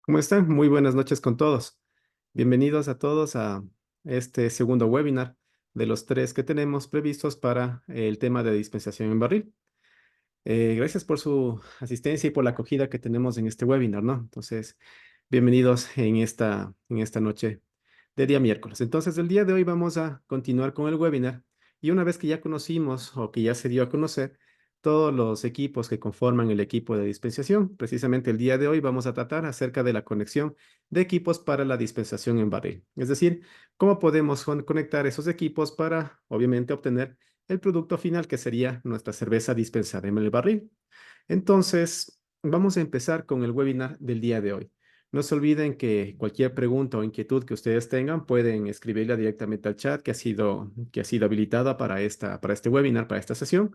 ¿Cómo están? Muy buenas noches con todos. Bienvenidos a todos a este segundo webinar de los tres que tenemos previstos para el tema de dispensación en barril. Gracias por su asistencia y por la acogida que tenemos en este webinar, ¿no? Entonces, bienvenidos en esta noche de día miércoles. Entonces, el día de hoy vamos a continuar con el webinar y una vez que ya conocimos o que ya se dio a conocer todos los equipos que conforman el equipo de dispensación, precisamente el día de hoy vamos a tratar acerca de la conexión de equipos para la dispensación en barril. Es decir, cómo podemos conectar esos equipos para, obviamente, obtener el producto final que sería nuestra cerveza dispensada en el barril. Entonces, vamos a empezar con el webinar del día de hoy. No se olviden que cualquier pregunta o inquietud que ustedes tengan pueden escribirla directamente al chat que ha sido habilitada para este webinar, para esta sesión,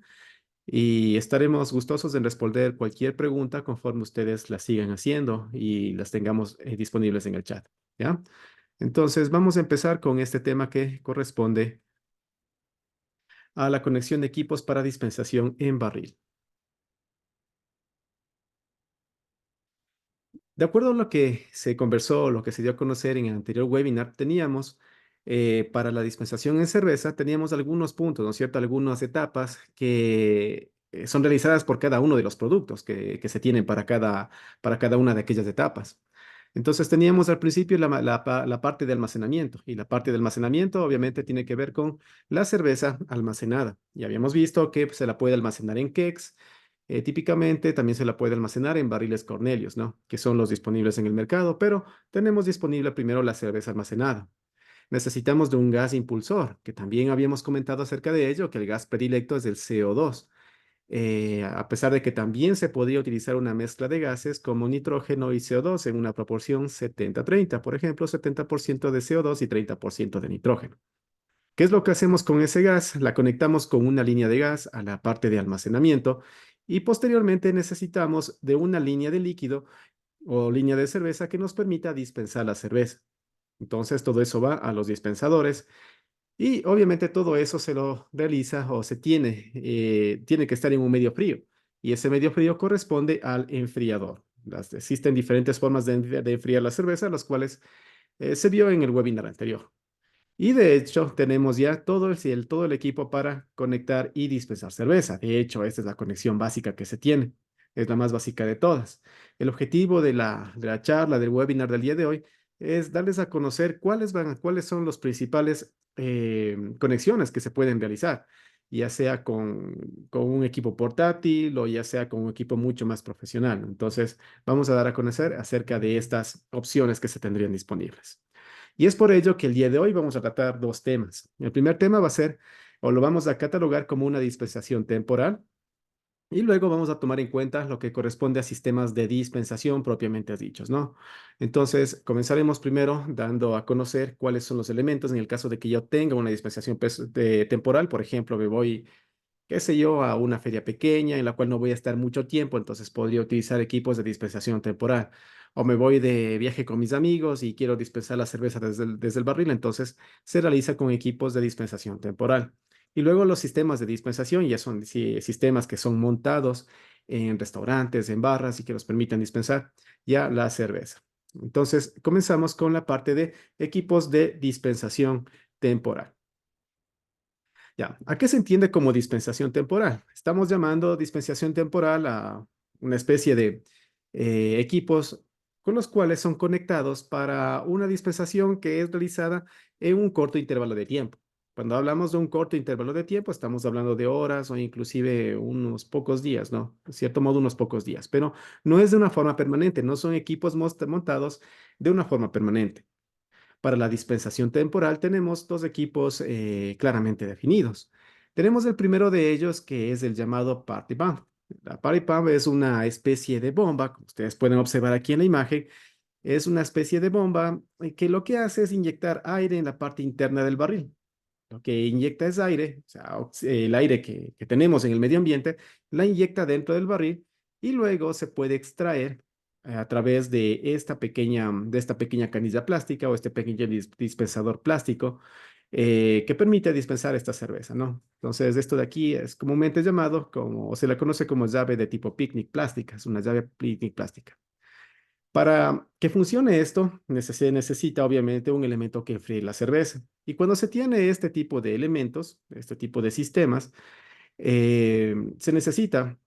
y estaremos gustosos en responder cualquier pregunta conforme ustedes la sigan haciendo y las tengamos disponibles en el chat, ¿ya? Entonces, vamos a empezar con este tema que corresponde a la conexión de equipos para dispensación en barril. De acuerdo a lo que se conversó, lo que se dio a conocer en el anterior webinar, teníamos para la dispensación en cerveza, teníamos algunos puntos, ¿no es cierto? Algunas etapas que son realizadas por cada uno de los productos que se tienen para cada una de aquellas etapas. Entonces teníamos al principio la parte de almacenamiento y la parte de almacenamiento obviamente tiene que ver con la cerveza almacenada. Y habíamos visto que se la puede almacenar en kegs. Típicamente también se la puede almacenar en barriles Cornelius, ¿no? Que son los disponibles en el mercado, pero tenemos disponible primero la cerveza almacenada. Necesitamos de un gas impulsor, que también habíamos comentado acerca de ello, que el gas predilecto es el CO2. A pesar de que también se podría utilizar una mezcla de gases como nitrógeno y CO2 en una proporción 70-30, por ejemplo, 70% de CO2 y 30% de nitrógeno. ¿Qué es lo que hacemos con ese gas? La conectamos con una línea de gas a la parte de almacenamiento y posteriormente necesitamos de una línea de líquido o línea de cerveza que nos permita dispensar la cerveza. Entonces todo eso va a los dispensadores y obviamente todo eso se lo realiza o tiene que estar en un medio frío y ese medio frío corresponde al enfriador. Existen diferentes formas de enfriar la cerveza, las cuales se vio en el webinar anterior. Y de hecho, tenemos ya todo el equipo para conectar y dispensar cerveza. De hecho, esta es la conexión básica que se tiene. Es la más básica de todas. El objetivo de la charla, del webinar del día de hoy, es darles a conocer cuáles son los principales conexiones que se pueden realizar, ya sea con un equipo portátil o ya sea con un equipo mucho más profesional. Entonces, vamos a dar a conocer acerca de estas opciones que se tendrían disponibles. Y es por ello que el día de hoy vamos a tratar dos temas. El primer tema va a ser, o lo vamos a catalogar como una dispensación temporal, y luego vamos a tomar en cuenta lo que corresponde a sistemas de dispensación propiamente dichos, ¿no? Entonces, comenzaremos primero dando a conocer cuáles son los elementos en el caso de que yo tenga una dispensación temporal. Por ejemplo, me voy, qué sé yo, a una feria pequeña en la cual no voy a estar mucho tiempo, entonces podría utilizar equipos de dispensación temporal. O me voy de viaje con mis amigos y quiero dispensar la cerveza desde el barril, entonces se realiza con equipos de dispensación temporal. Y luego los sistemas de dispensación ya son sistemas que son montados en restaurantes, en barras y que nos permiten dispensar ya la cerveza. Entonces, comenzamos con la parte de equipos de dispensación temporal. Ya, ¿a qué se entiende como dispensación temporal? Estamos llamando dispensación temporal a una especie de equipos con los cuales son conectados para una dispensación que es realizada en un corto intervalo de tiempo. Cuando hablamos de un corto intervalo de tiempo, estamos hablando de horas o inclusive unos pocos días, ¿no? De cierto modo, unos pocos días, pero no es de una forma permanente, no son equipos montados de una forma permanente. Para la dispensación temporal tenemos dos equipos claramente definidos. Tenemos el primero de ellos que es el llamado Party Pump. La Party Pump es una especie de bomba, como ustedes pueden observar aquí en la imagen, es una especie de bomba que lo que hace es inyectar aire en la parte interna del barril. Lo que inyecta es aire, o sea, el aire que tenemos en el medio ambiente, la inyecta dentro del barril y luego se puede extraer a través de esta pequeña canilla plástica o este pequeño dispensador plástico que permite dispensar esta cerveza, ¿no? Entonces, esto de aquí es comúnmente llamado como, o se la conoce como llave de tipo picnic plástica, es una llave picnic plástica. Para que funcione esto, se necesita obviamente un elemento que enfríe la cerveza. Y cuando se tiene este tipo de elementos, este tipo de sistemas, se necesita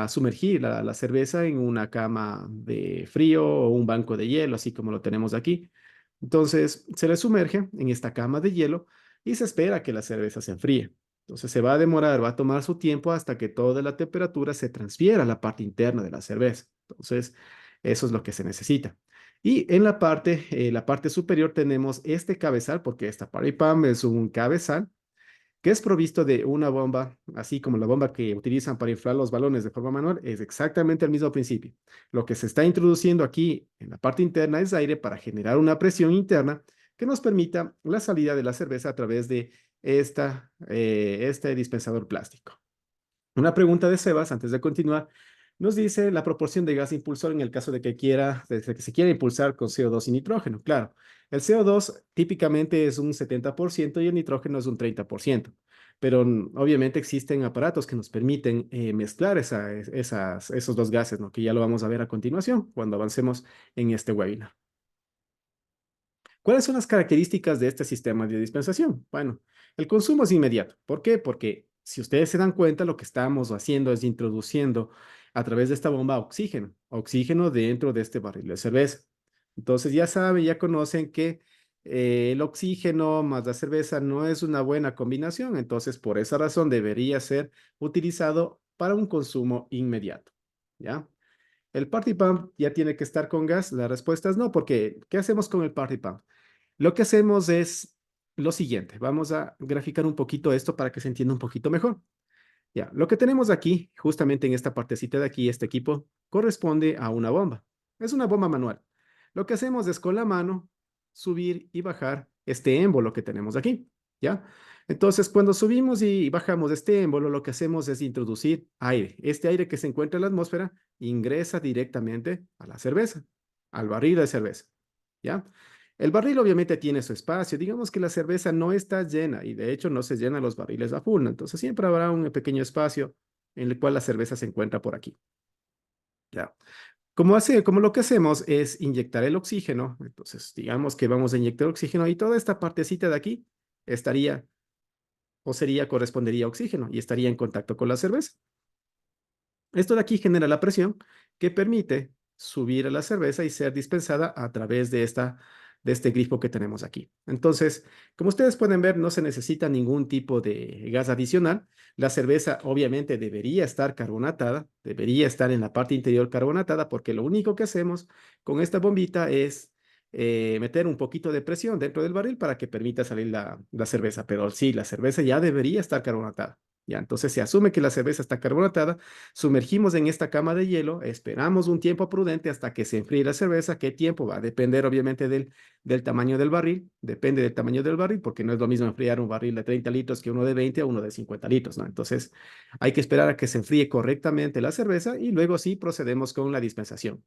sumergir la cerveza en una cama de frío o un banco de hielo, así como lo tenemos aquí. Entonces, se le sumerge en esta cama de hielo y se espera que la cerveza se enfríe. Entonces, se va a demorar, va a tomar su tiempo hasta que toda la temperatura se transfiera a la parte interna de la cerveza. Entonces, eso es lo que se necesita. Y en la parte superior tenemos este cabezal, porque esta party pump es un cabezal que es provisto de una bomba, así como la bomba que utilizan para inflar los balones de forma manual, es exactamente el mismo principio. Lo que se está introduciendo aquí en la parte interna es aire para generar una presión interna que nos permita la salida de la cerveza a través de este dispensador plástico. Una pregunta de Sebas antes de continuar. Nos dice la proporción de gas impulsor en el caso de que se quiera impulsar con CO2 y nitrógeno. Claro, el CO2 típicamente es un 70% y el nitrógeno es un 30%. Pero obviamente existen aparatos que nos permiten mezclar esos dos gases, ¿no? Que ya lo vamos a ver a continuación cuando avancemos en este webinar. ¿Cuáles son las características de este sistema de dispensación? Bueno, el consumo es inmediato. ¿Por qué? Porque si ustedes se dan cuenta, lo que estamos haciendo es introduciendo a través de esta bomba oxígeno dentro de este barril de cerveza. Entonces ya saben, ya conocen que el oxígeno más la cerveza no es una buena combinación, entonces por esa razón debería ser utilizado para un consumo inmediato. ¿Ya? ¿El party pump ya tiene que estar con gas? La respuesta es no, porque ¿qué hacemos con el party pump? Lo que hacemos es lo siguiente. Vamos a graficar un poquito esto para que se entienda un poquito mejor. Ya, lo que tenemos aquí, justamente en esta partecita de aquí, este equipo, corresponde a una bomba. Es una bomba manual. Lo que hacemos es con la mano subir y bajar este émbolo que tenemos aquí. ¿Ya? Entonces, cuando subimos y bajamos este émbolo, lo que hacemos es introducir aire. Este aire que se encuentra en la atmósfera ingresa directamente a la cerveza, al barril de cerveza. ¿Ya? El barril obviamente tiene su espacio. Digamos que la cerveza no está llena y de hecho no se llenan los barriles a full, ¿no? Entonces siempre habrá un pequeño espacio en el cual la cerveza se encuentra por aquí. ¿Ya? Como lo que hacemos es inyectar el oxígeno, entonces digamos que vamos a inyectar oxígeno y toda esta partecita de aquí estaría correspondería a oxígeno y estaría en contacto con la cerveza. Esto de aquí genera la presión que permite subir a la cerveza y ser dispensada a través de este grifo que tenemos aquí. Entonces, como ustedes pueden ver, no se necesita ningún tipo de gas adicional. La cerveza obviamente debería estar carbonatada, debería estar en la parte interior carbonatada, porque lo único que hacemos con esta bombita es meter un poquito de presión dentro del barril para que permita salir la cerveza. Pero sí, la cerveza ya debería estar carbonatada. Ya, entonces se asume que la cerveza está carbonatada, sumergimos en esta cama de hielo, esperamos un tiempo prudente hasta que se enfríe la cerveza. ¿Qué tiempo? Va a depender obviamente del tamaño del barril, depende del tamaño del barril, porque no es lo mismo enfriar un barril de 30 litros que uno de 20 o uno de 50 litros, ¿no? Entonces hay que esperar a que se enfríe correctamente la cerveza y luego sí procedemos con la dispensación.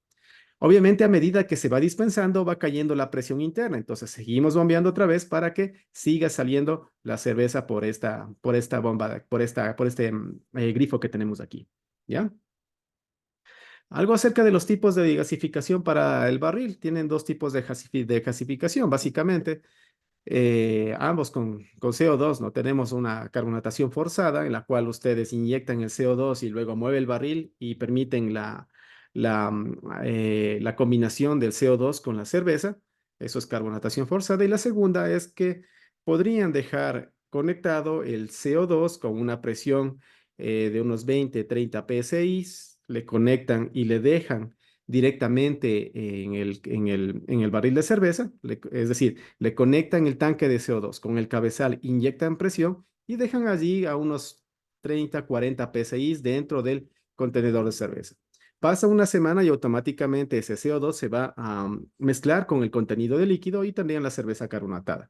Obviamente, a medida que se va dispensando, va cayendo la presión interna. Entonces, seguimos bombeando otra vez para que siga saliendo la cerveza por esta bomba, por este grifo que tenemos aquí. ¿Ya? Algo acerca de los tipos de gasificación para el barril. Tienen dos tipos de gasificación, básicamente. Ambos con CO2, ¿no? Tenemos una carbonatación forzada en la cual ustedes inyectan el CO2 y luego mueve el barril y permiten la combinación del CO2 con la cerveza. Eso es carbonatación forzada. Y la segunda es que podrían dejar conectado el CO2 con una presión de unos 20, 30 psi, le conectan y le dejan directamente en el barril de cerveza, es decir, le conectan el tanque de CO2 con el cabezal, inyectan presión y dejan allí a unos 30, 40 psi dentro del contenedor de cerveza. Pasa una semana y automáticamente ese CO2 se va a mezclar con el contenido de líquido y también la cerveza carbonatada.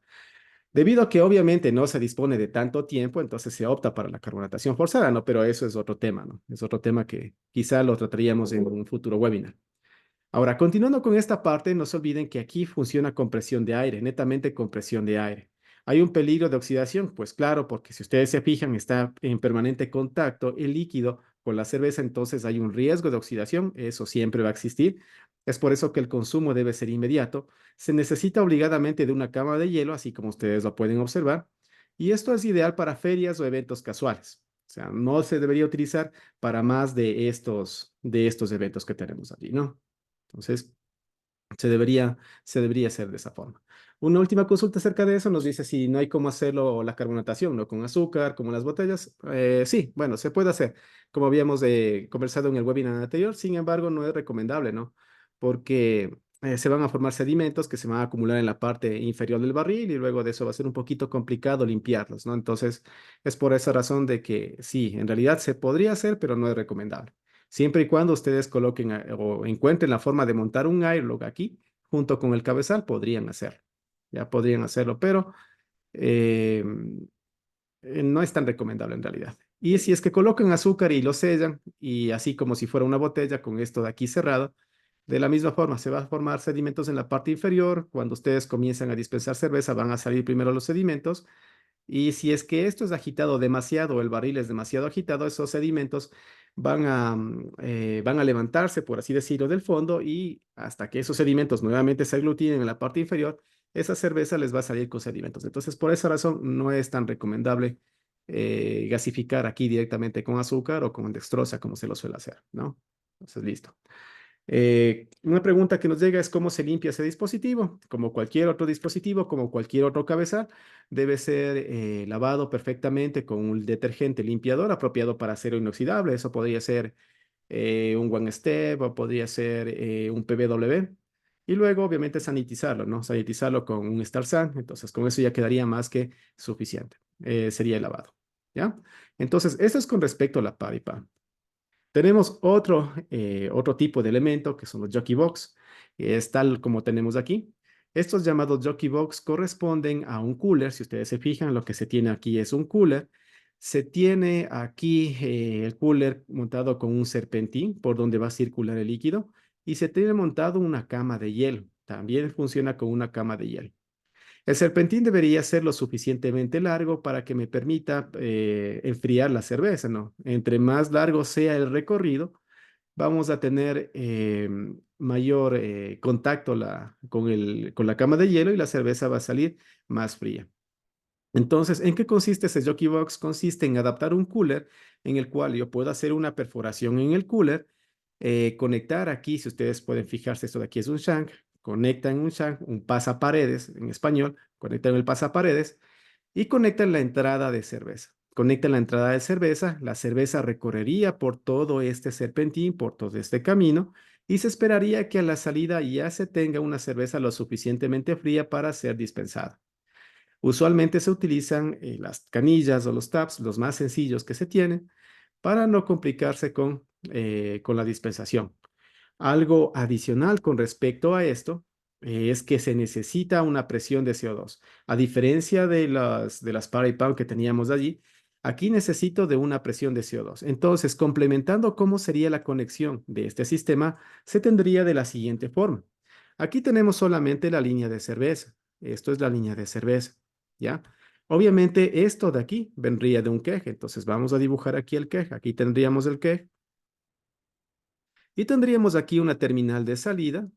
Debido a que obviamente no se dispone de tanto tiempo, entonces se opta para la carbonatación forzada, ¿no? Pero eso es otro tema, ¿no? Es otro tema que quizá lo trataríamos en un futuro webinar. Ahora, continuando con esta parte, no se olviden que aquí funciona con presión de aire, netamente con presión de aire. ¿Hay un peligro de oxidación? Pues claro, porque si ustedes se fijan, está en permanente contacto el líquido con la cerveza, entonces hay un riesgo de oxidación, eso siempre va a existir. Es por eso que el consumo debe ser inmediato. Se necesita obligadamente de una cama de hielo, así como ustedes lo pueden observar, y esto es ideal para ferias o eventos casuales. O sea, no se debería utilizar para más de estos eventos que tenemos allí, ¿no? Entonces, se debería, se debería hacer de esa forma. Una última consulta acerca de eso nos dice si no hay cómo hacerlo la carbonatación, ¿no? Con azúcar, como en las botellas. Sí, bueno, se puede hacer, como habíamos conversado en el webinar anterior. Sin embargo, no es recomendable, ¿no? Porque se van a formar sedimentos que se van a acumular en la parte inferior del barril y luego de eso va a ser un poquito complicado limpiarlos, ¿no? Entonces, es por esa razón de que sí, en realidad se podría hacer, pero no es recomendable. Siempre y cuando ustedes coloquen o encuentren la forma de montar un airlock aquí, junto con el cabezal, podrían hacerlo. Ya podrían hacerlo, pero eh, no es tan recomendable en realidad. Y si es que colocan azúcar y lo sellan, y así como si fuera una botella con esto de aquí cerrado, de la misma forma se va a formar sedimentos en la parte inferior. Cuando ustedes comienzan a dispensar cerveza, van a salir primero los sedimentos y si es que esto es agitado demasiado o el barril es demasiado agitado, esos sedimentos van a levantarse, por así decirlo, del fondo y hasta que esos sedimentos nuevamente se aglutinen en la parte inferior, esa cerveza les va a salir con sedimentos. Entonces, por esa razón, no es tan recomendable gasificar aquí directamente con azúcar o con dextrosa como se lo suele hacer, ¿no? Entonces, listo. Una pregunta que nos llega es cómo se limpia ese dispositivo. Como cualquier otro dispositivo, como cualquier otro cabezal, debe ser lavado perfectamente con un detergente limpiador apropiado para acero inoxidable. Eso podría ser un One Step o podría ser un PBW. Y luego, obviamente, sanitizarlo, ¿no? Sanitizarlo con un Star San. Entonces, con eso ya quedaría más que suficiente. Sería el lavado, ¿ya? Entonces, esto es con respecto a la Paripa. Tenemos otro tipo de elemento que son los jockey box. Es tal como tenemos aquí. Estos llamados jockey box corresponden a un cooler. Si ustedes se fijan, lo que se tiene aquí es un cooler. Se tiene aquí el cooler montado con un serpentín por donde va a circular el líquido y se tiene montado una cama de hielo. También funciona con una cama de hielo. El serpentín debería ser lo suficientemente largo para que me permita enfriar la cerveza, ¿no? Entre más largo sea el recorrido, vamos a tener mayor contacto con la cama de hielo y la cerveza va a salir más fría. Entonces, ¿en qué consiste ese Jockey Box? Consiste en adaptar un cooler en el cual yo puedo hacer una perforación en el cooler, conectar aquí, si ustedes pueden fijarse, esto de aquí es un shank, conectan un shank, un pasaparedes en español, conectan el pasaparedes y conectan la entrada de cerveza. Conectan la entrada de cerveza, la cerveza recorrería por todo este serpentín, por todo este camino, y se esperaría que a la salida ya se tenga una cerveza lo suficientemente fría para ser dispensada. Usualmente se utilizan las canillas o los taps, los más sencillos que se tienen, para no complicarse con la dispensación. Algo adicional con respecto a esto es que se necesita una presión de CO2. A diferencia de las Party Pound que teníamos allí, aquí necesito de una presión de CO2. Entonces, complementando cómo sería la conexión de este sistema, se tendría de la siguiente forma. Aquí tenemos solamente la línea de cerveza. Esto es la línea de cerveza, ¿ya? Obviamente, esto de aquí vendría de un queje. Entonces, vamos a dibujar aquí el queje. Aquí tendríamos el queje. Y tendríamos aquí una terminal de salida,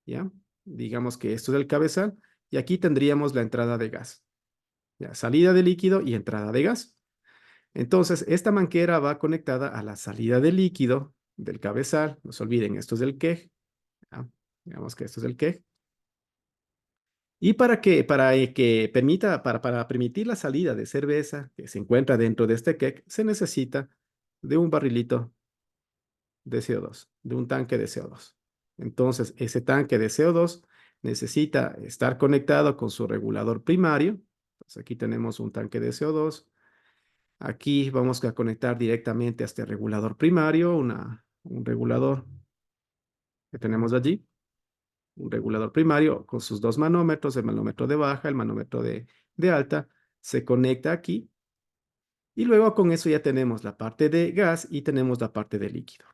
¿ya? Digamos que esto es el cabezal. Y aquí tendríamos la entrada de gas, ¿ya? Salida de líquido y entrada de gas. Entonces, esta manguera va conectada a la salida de líquido del cabezal. No se olviden, esto es el quej, ¿ya? Digamos que esto es el quej. Y para permitir la salida de cerveza que se encuentra dentro de este quej, se necesita de un barrilito de CO2, de un tanque de CO2. Entonces, ese tanque de CO2 necesita estar conectado con su regulador primario. Entonces, aquí tenemos un tanque de CO2. Aquí vamos a conectar directamente a este regulador primario, un regulador que tenemos allí, un regulador primario con sus dos manómetros, el manómetro de baja, el manómetro de alta, se conecta aquí y luego con eso ya tenemos la parte de gas y tenemos la parte de líquido.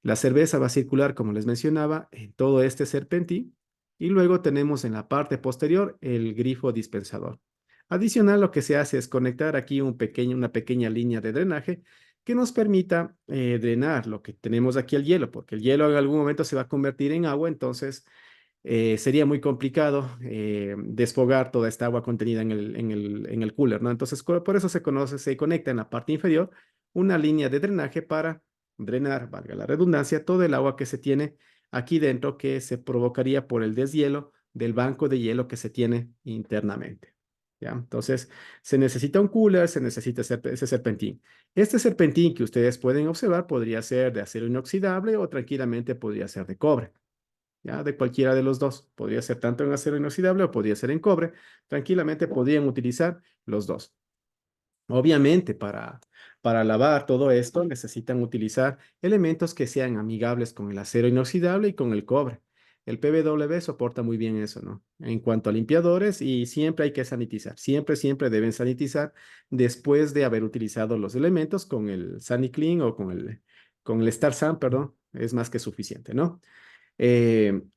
La cerveza va a circular, como les mencionaba, en todo este serpentín y luego tenemos en la parte posterior el grifo dispensador. Adicional, lo que se hace es conectar aquí una pequeña línea de drenaje que nos permita drenar lo que tenemos aquí el hielo, porque el hielo en algún momento se va a convertir en agua, entonces sería muy complicado desfogar toda esta agua contenida en el cooler, ¿no? Entonces, por eso se conoce, se conecta en la parte inferior una línea de drenaje para drenar, valga la redundancia, todo el agua que se tiene aquí dentro que se provocaría por el deshielo del banco de hielo que se tiene internamente. ¿Ya? Entonces, se necesita un cooler, se necesita ese serpentín. Este serpentín que ustedes pueden observar podría ser de acero inoxidable o tranquilamente podría ser de cobre. ¿Ya? De cualquiera de los dos. Podría ser tanto en acero inoxidable o podría ser en cobre. Tranquilamente podrían utilizar los dos. Obviamente, para lavar todo esto necesitan utilizar elementos que sean amigables con el acero inoxidable y con el cobre. El PVW soporta muy bien eso, ¿no? En cuanto a limpiadores, y siempre hay que sanitizar. Siempre deben sanitizar después de haber utilizado los elementos con el SaniClean o con el Star San, perdón. Es más que suficiente, ¿no?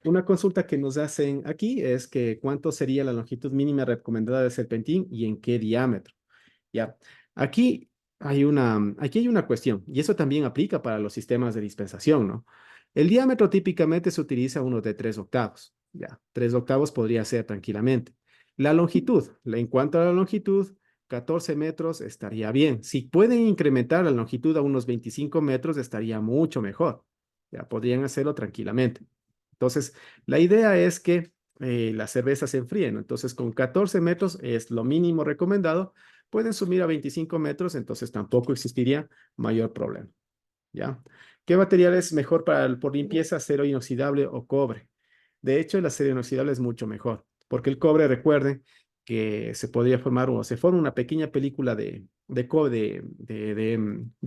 Una consulta que nos hacen aquí es que cuánto sería la longitud mínima recomendada de serpentín y en qué diámetro. Ya, aquí aquí hay una cuestión, y eso también aplica para los sistemas de dispensación, ¿no? El diámetro típicamente se utiliza uno de 3/8, ya, 3/8 podría ser tranquilamente. La longitud, en cuanto a la longitud, 14 metros estaría bien. Si pueden incrementar la longitud a unos 25 metros, estaría mucho mejor. Ya, podrían hacerlo tranquilamente. Entonces, la idea es que la cerveza se enfríe, ¿no? Entonces, con 14 metros es lo mínimo recomendado. Pueden subir a 25 metros, entonces tampoco existiría mayor problema, ¿ya? ¿Qué material es mejor por limpieza? Acero inoxidable o cobre. De hecho, el acero inoxidable es mucho mejor, porque el cobre, recuerden que se podría formar o se forma una pequeña película de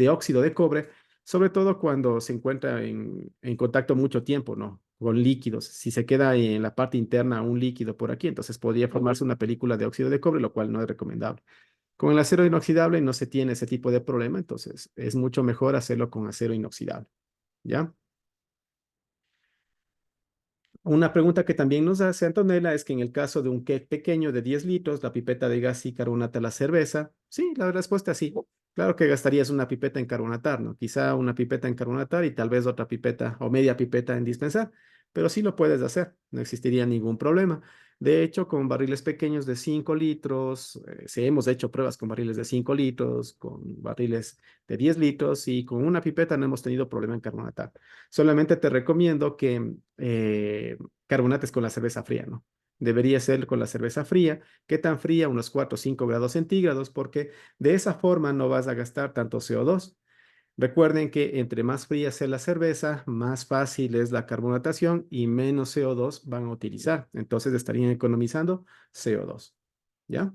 óxido de cobre, sobre todo cuando se encuentra en contacto mucho tiempo, ¿no? Con líquidos. Si se queda en la parte interna un líquido por aquí, entonces podría formarse una película de óxido de cobre, lo cual no es recomendable. Con el acero inoxidable no se tiene ese tipo de problema, entonces es mucho mejor hacerlo con acero inoxidable, ¿ya? Una pregunta que también nos hace Antonella es que en el caso de un keg pequeño de 10 litros, la pipeta de gas y carbonata la cerveza. Sí, la respuesta es sí. Claro que gastarías una pipeta en carbonatar, ¿no? Quizá una pipeta en carbonatar y tal vez otra pipeta o media pipeta en dispensar, pero sí lo puedes hacer, no existiría ningún problema. De hecho, con barriles pequeños de 5 litros, sí hemos hecho pruebas con barriles de 5 litros, con barriles de 10 litros y con una pipeta no hemos tenido problema en carbonatar. Solamente te recomiendo que carbonates con la cerveza fría, ¿no? Debería ser con la cerveza fría. ¿Qué tan fría? Unos 4 o 5 grados centígrados, porque de esa forma no vas a gastar tanto CO2. Recuerden que entre más fría sea la cerveza, más fácil es la carbonatación y menos CO2 van a utilizar. Entonces estarían economizando CO2. ¿Ya?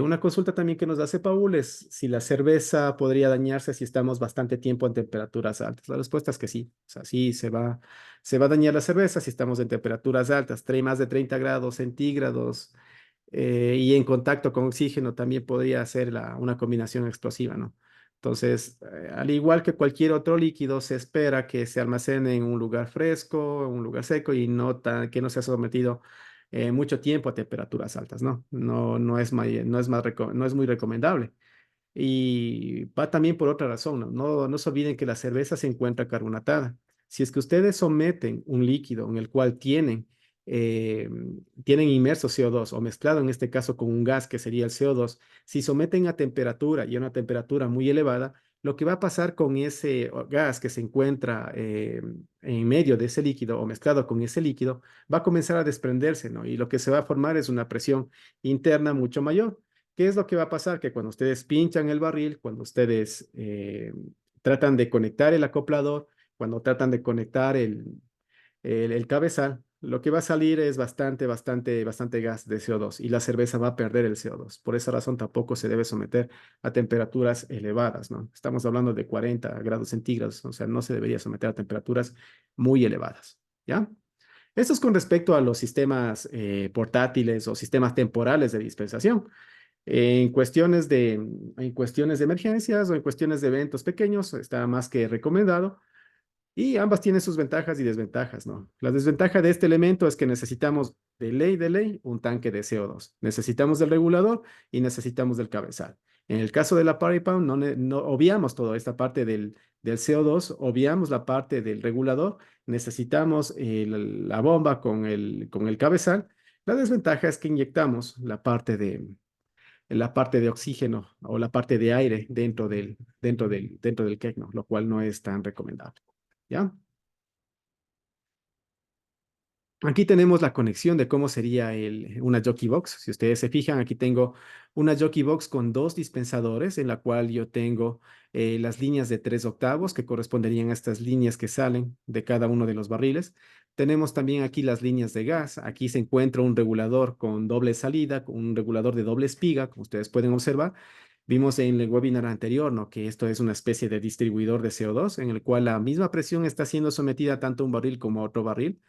Una consulta también que nos hace Paul es si la cerveza podría dañarse si estamos bastante tiempo en temperaturas altas. La respuesta es que sí. O sea, sí se va a dañar la cerveza si estamos en temperaturas altas, más de 30 grados centígrados y en contacto con oxígeno también podría ser una combinación explosiva, ¿no? Entonces, al igual que cualquier otro líquido, se espera que se almacene en un lugar fresco, en un lugar seco y que no sea sometido mucho tiempo a temperaturas altas, ¿no? No es muy recomendable. Y va también por otra razón, ¿no? No se olviden que la cerveza se encuentra carbonatada. Si es que ustedes someten un líquido en el cual eh, tienen inmerso CO2 o mezclado en este caso con un gas que sería el CO2, si someten a temperatura y a una temperatura muy elevada, lo que va a pasar con ese gas que se encuentra en medio de ese líquido o mezclado con ese líquido, va a comenzar a desprenderse, ¿no? Y lo que se va a formar es una presión interna mucho mayor. ¿Qué es lo que va a pasar? Que cuando ustedes pinchan el barril, cuando ustedes tratan de conectar el acoplador, cuando tratan de conectar el cabezal, lo que va a salir es bastante gas de CO2 y la cerveza va a perder el CO2. Por esa razón tampoco se debe someter a temperaturas elevadas, ¿no? Estamos hablando de 40 grados centígrados, o sea, no se debería someter a temperaturas muy elevadas, ¿ya? Esto es con respecto a los sistemas portátiles o sistemas temporales de dispensación. En cuestiones de emergencias o en cuestiones de eventos pequeños, está más que recomendado. Y ambas tienen sus ventajas y desventajas, ¿no? La desventaja de este elemento es que necesitamos de ley, un tanque de CO2. Necesitamos del regulador y necesitamos del cabezal. En el caso de la Party Pound, no obviamos toda esta parte del CO2, obviamos la parte del regulador, necesitamos la bomba con el cabezal. La desventaja es que inyectamos la parte de oxígeno o la parte de aire dentro del Kegno, lo cual no es tan recomendable. ¿Ya? Aquí tenemos la conexión de cómo sería una Jockey Box. Si ustedes se fijan, aquí tengo una Jockey Box con dos dispensadores en la cual yo tengo las líneas de 3/8 que corresponderían a estas líneas que salen de cada uno de los barriles. Tenemos también aquí las líneas de gas. Aquí se encuentra un regulador con doble salida, con un regulador de doble espiga, como ustedes pueden observar. Vimos en el webinar anterior, ¿no? Que esto es una especie de distribuidor de CO2 en el cual la misma presión está siendo sometida tanto a un barril como a otro barril.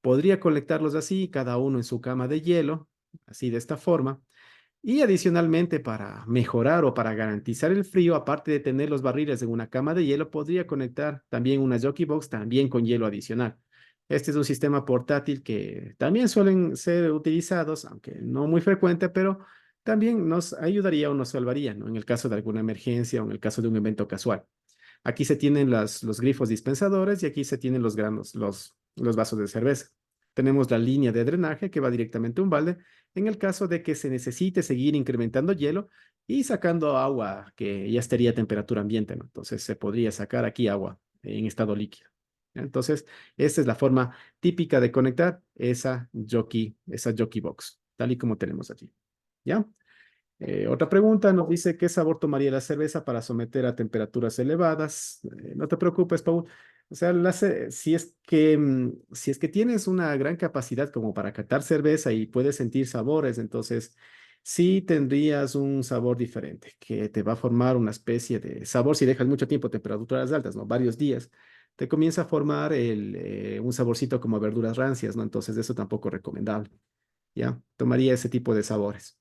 Podría colectarlos así, cada uno en su cama de hielo, así de esta forma. Y adicionalmente, para mejorar o para garantizar el frío, aparte de tener los barriles en una cama de hielo, podría conectar también una Jockey Box también con hielo adicional. Este es un sistema portátil que también suelen ser utilizados, aunque no muy frecuente, pero también nos ayudaría o nos salvaría, ¿no? En el caso de alguna emergencia o en el caso de un evento casual. Aquí se tienen los grifos dispensadores y aquí se tienen los granos, los vasos de cerveza. Tenemos la línea de drenaje que va directamente a un balde en el caso de que se necesite seguir incrementando hielo y sacando agua que ya estaría a temperatura ambiente, ¿no? Entonces se podría sacar aquí agua en estado líquido. ¿Ya? Entonces, esta es la forma típica de conectar esa jockey box, tal y como tenemos aquí. ¿Ya? Otra pregunta nos dice, ¿qué sabor tomaría la cerveza para someter a temperaturas elevadas? No te preocupes, Paul. O sea, si es que tienes una gran capacidad como para catar cerveza y puedes sentir sabores, entonces sí tendrías un sabor diferente, que te va a formar una especie de sabor si dejas mucho tiempo a temperaturas altas, ¿no? Varios días. Te comienza a formar un saborcito como a verduras rancias, ¿no? Entonces eso tampoco es recomendable, ¿ya? Tomaría ese tipo de sabores.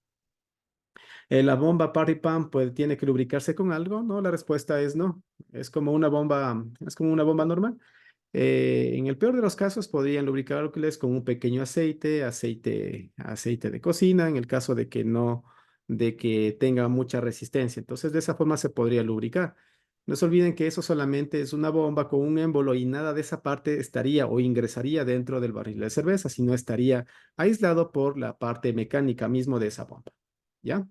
La bomba Party Pump pues, tiene que lubricarse con algo, ¿no? La respuesta es no. Es como una bomba normal. En el peor de los casos podrían lubricarles con un pequeño aceite de cocina, en el caso de que no, de que tenga mucha resistencia. Entonces, de esa forma se podría lubricar. No se olviden que eso solamente es una bomba con un émbolo y nada de esa parte estaría o ingresaría dentro del barril de cerveza, sino estaría aislado por la parte mecánica mismo de esa bomba. ¿Ya?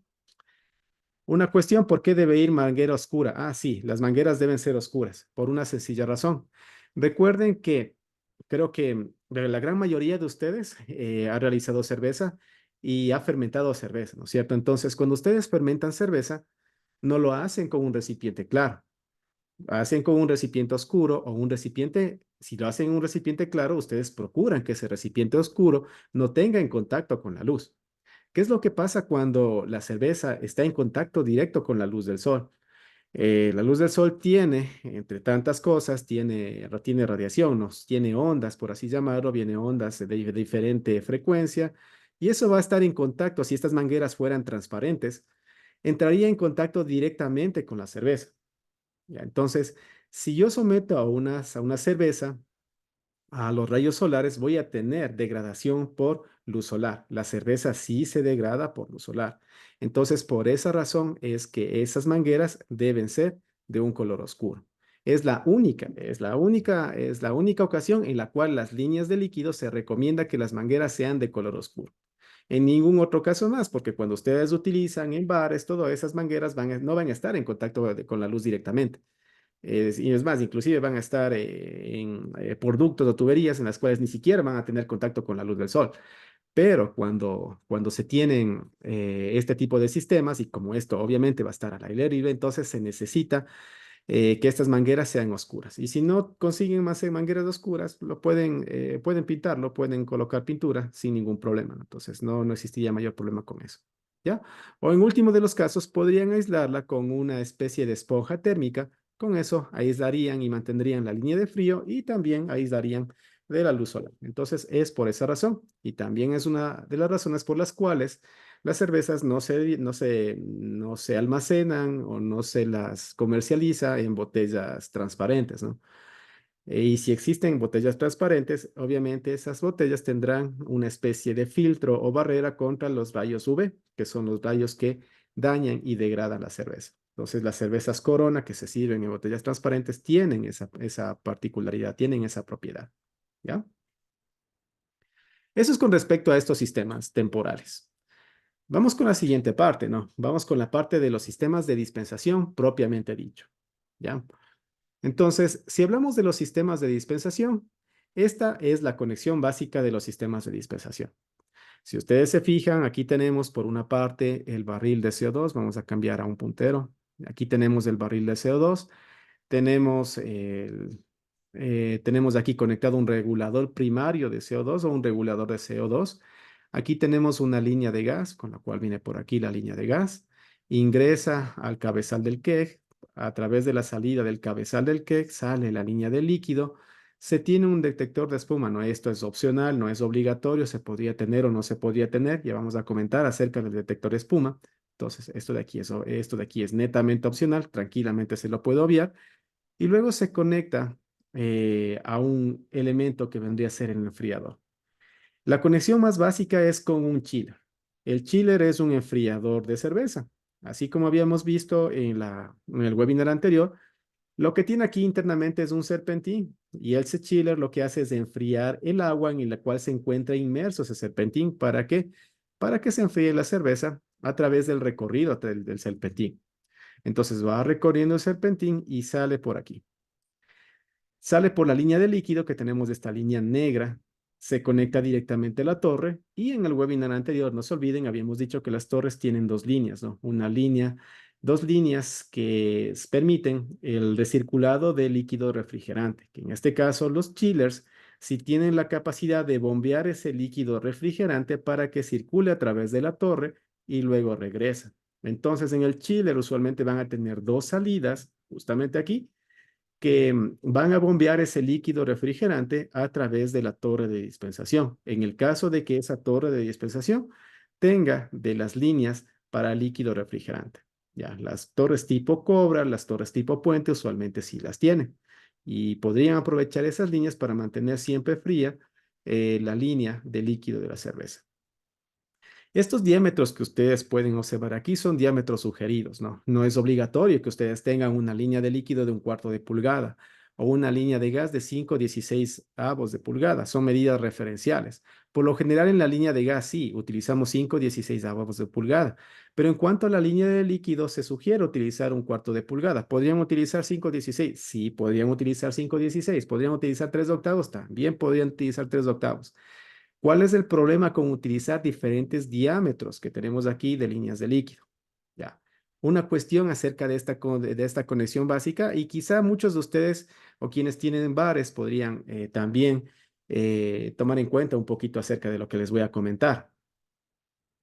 Una cuestión, ¿por qué debe ir manguera oscura? Ah, sí, las mangueras deben ser oscuras, por una sencilla razón. Recuerden que creo que la gran mayoría de ustedes ha realizado cerveza y ha fermentado cerveza, ¿no es cierto? Entonces, cuando ustedes fermentan cerveza, no lo hacen con un recipiente claro, hacen con un recipiente oscuro o un recipiente, si lo hacen en un recipiente claro, ustedes procuran que ese recipiente oscuro no tenga en contacto con la luz. ¿Qué es lo que pasa cuando la cerveza está en contacto directo con la luz del sol? La luz del sol tiene, entre tantas cosas, tiene radiación, tiene ondas, por así llamarlo, viene ondas de diferente frecuencia, y eso va a estar en contacto, si estas mangueras fueran transparentes, entraría en contacto directamente con la cerveza. ¿Ya? Entonces, si yo someto a una cerveza a los rayos solares, voy a tener degradación por luz solar. La cerveza sí se degrada por luz solar. Entonces, por esa razón es que esas mangueras deben ser de un color oscuro. Es la única ocasión en la cual las líneas de líquido se recomienda que las mangueras sean de color oscuro. En ningún otro caso más, porque cuando ustedes utilizan en bares, todas esas mangueras no van a estar en contacto con la luz directamente. Y es más, inclusive van a estar en por ductos o tuberías en las cuales ni siquiera van a tener contacto con la luz del sol. Pero cuando se tienen este tipo de sistemas, y como esto obviamente va a estar al aire libre, entonces se necesita que estas mangueras sean oscuras. Y si no consiguen más mangueras oscuras, pueden pintarlo, pueden colocar pintura sin ningún problema, ¿no? Entonces no existiría mayor problema con eso. ¿Ya? O en último de los casos, podrían aislarla con una especie de esponja térmica. Con eso aislarían y mantendrían la línea de frío y también aislarían de la luz solar. Entonces es por esa razón y también es una de las razones por las cuales las cervezas no se almacenan o no se las comercializa en botellas transparentes, ¿no? Y si existen botellas transparentes, obviamente esas botellas tendrán una especie de filtro o barrera contra los rayos UV, que son los rayos que dañan y degradan la cerveza. Entonces, las cervezas Corona que se sirven en botellas transparentes tienen esa particularidad, tienen esa propiedad. ¿Ya? Eso es con respecto a estos sistemas temporales. Vamos con la siguiente parte, ¿no? Vamos con la parte de los sistemas de dispensación propiamente dicho. ¿Ya? Entonces, si hablamos de los sistemas de dispensación, esta es la conexión básica de los sistemas de dispensación. Si ustedes se fijan, aquí tenemos por una parte el barril de CO2. Vamos a cambiar a un puntero. Aquí tenemos el barril de CO2. Tenemos, tenemos aquí conectado un regulador primario de CO2 o un regulador de CO2. Aquí tenemos una línea de gas, con la cual viene por aquí la línea de gas. Ingresa al cabezal del keg. A través de la salida del cabezal del keg sale la línea de líquido. Se tiene un detector de espuma, ¿no? Esto es opcional, no es obligatorio, se podría tener o no se podría tener. Ya vamos a comentar acerca del detector de espuma. Entonces, esto de aquí es netamente opcional, tranquilamente se lo puedo obviar. Y luego se conecta a un elemento que vendría a ser el enfriador. La conexión más básica es con un chiller. El chiller es un enfriador de cerveza. Así como habíamos visto en el webinar anterior, lo que tiene aquí internamente es un serpentín y ese chiller lo que hace es enfriar el agua en la cual se encuentra inmerso ese serpentín. ¿Para qué? Para que se enfríe la cerveza a través del recorrido del serpentín. Entonces va recorriendo el serpentín y sale por aquí. Sale por la línea de líquido que tenemos esta línea negra, se conecta directamente a la torre y en el webinar anterior, no se olviden, habíamos dicho que las torres tienen dos líneas, ¿no? Dos líneas que permiten el recirculado de líquido refrigerante, que en este caso los chillers si tienen la capacidad de bombear ese líquido refrigerante para que circule a través de la torre y luego regresa. Entonces en el chiller usualmente van a tener dos salidas, justamente aquí, que van a bombear ese líquido refrigerante a través de la torre de dispensación. En el caso de que esa torre de dispensación tenga de las líneas para líquido refrigerante. Ya, las torres tipo Cobra, las torres tipo Puente usualmente sí las tienen y podrían aprovechar esas líneas para mantener siempre fría la línea de líquido de la cerveza. Estos diámetros que ustedes pueden observar aquí son diámetros sugeridos, ¿no? No es obligatorio que ustedes tengan una línea de líquido de 1/4 de pulgada o una línea de gas de 5/16 avos de pulgada. Son medidas referenciales. Por lo general en la línea de gas sí, utilizamos 5/16 avos de pulgada. Pero en cuanto a la línea de líquido, se sugiere utilizar 1/4 de pulgada. ¿Podrían utilizar 5/16? Sí, podrían utilizar 5/16. ¿Podrían utilizar 3/8? También podrían utilizar 3/8. ¿Cuál es el problema con utilizar diferentes diámetros que tenemos aquí de líneas de líquido? Ya. Una cuestión acerca de esta conexión básica y quizá muchos de ustedes o quienes tienen bares podrían también tomar en cuenta un poquito acerca de lo que les voy a comentar.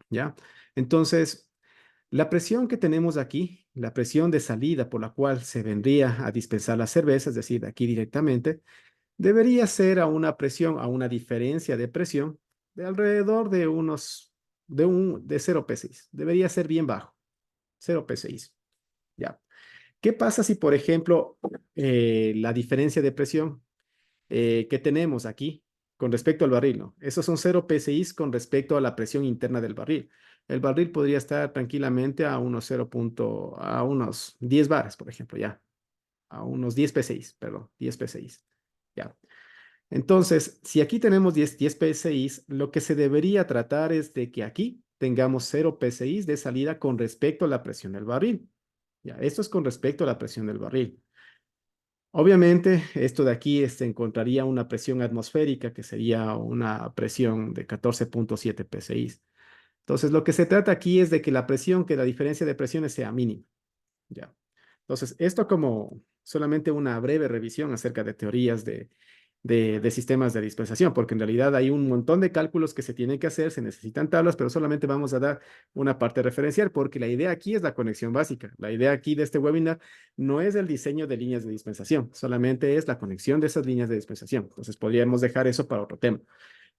¿Ya? Entonces, la presión que tenemos aquí, la presión de salida por la cual se vendría a dispensar la cerveza, es decir, de aquí directamente, debería ser a una presión, a una diferencia de presión de alrededor de de 0,6. Debería ser bien bajo, 0,6. Ya. ¿Qué pasa si, por ejemplo, la diferencia de presión que tenemos aquí con respecto al barril, ¿no? Esos son 0 PSI con respecto a la presión interna del barril. El barril podría estar tranquilamente a unos a unos 10 bares, por ejemplo, ya. A unos 10 PSI, perdón, 10 PSI. Ya. Entonces, si aquí tenemos 10 PSIs, lo que se debería tratar es de que aquí tengamos 0 PSIs de salida con respecto a la presión del barril. Ya, esto es con respecto a la presión del barril. Obviamente, esto de aquí se encontraría una presión atmosférica, que sería una presión de 14,7 PSIs. Entonces, lo que se trata aquí es de que que la diferencia de presiones sea mínima. Ya. Entonces, esto como solamente una breve revisión acerca de teorías de sistemas de dispensación, porque en realidad hay un montón de cálculos que se tienen que hacer, se necesitan tablas, pero solamente vamos a dar una parte referencial, porque la idea aquí es la conexión básica. La idea aquí de este webinar no es el diseño de líneas de dispensación, solamente es la conexión de esas líneas de dispensación. Entonces, podríamos dejar eso para otro tema.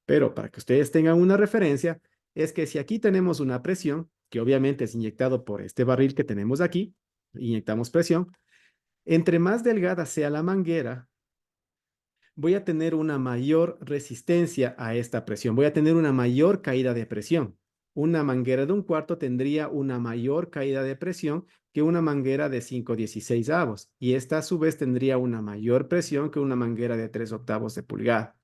Pero para que ustedes tengan una referencia, es que si aquí tenemos una presión, que obviamente es inyectado por este barril que tenemos aquí, inyectamos presión, entre más delgada sea la manguera, voy a tener una mayor resistencia a esta presión, voy a tener una mayor caída de presión. una manguera de 1/4 tendría una mayor caída de presión que una manguera de 5/16. Y esta a su vez tendría una mayor presión que una manguera de 3/8 de pulgada.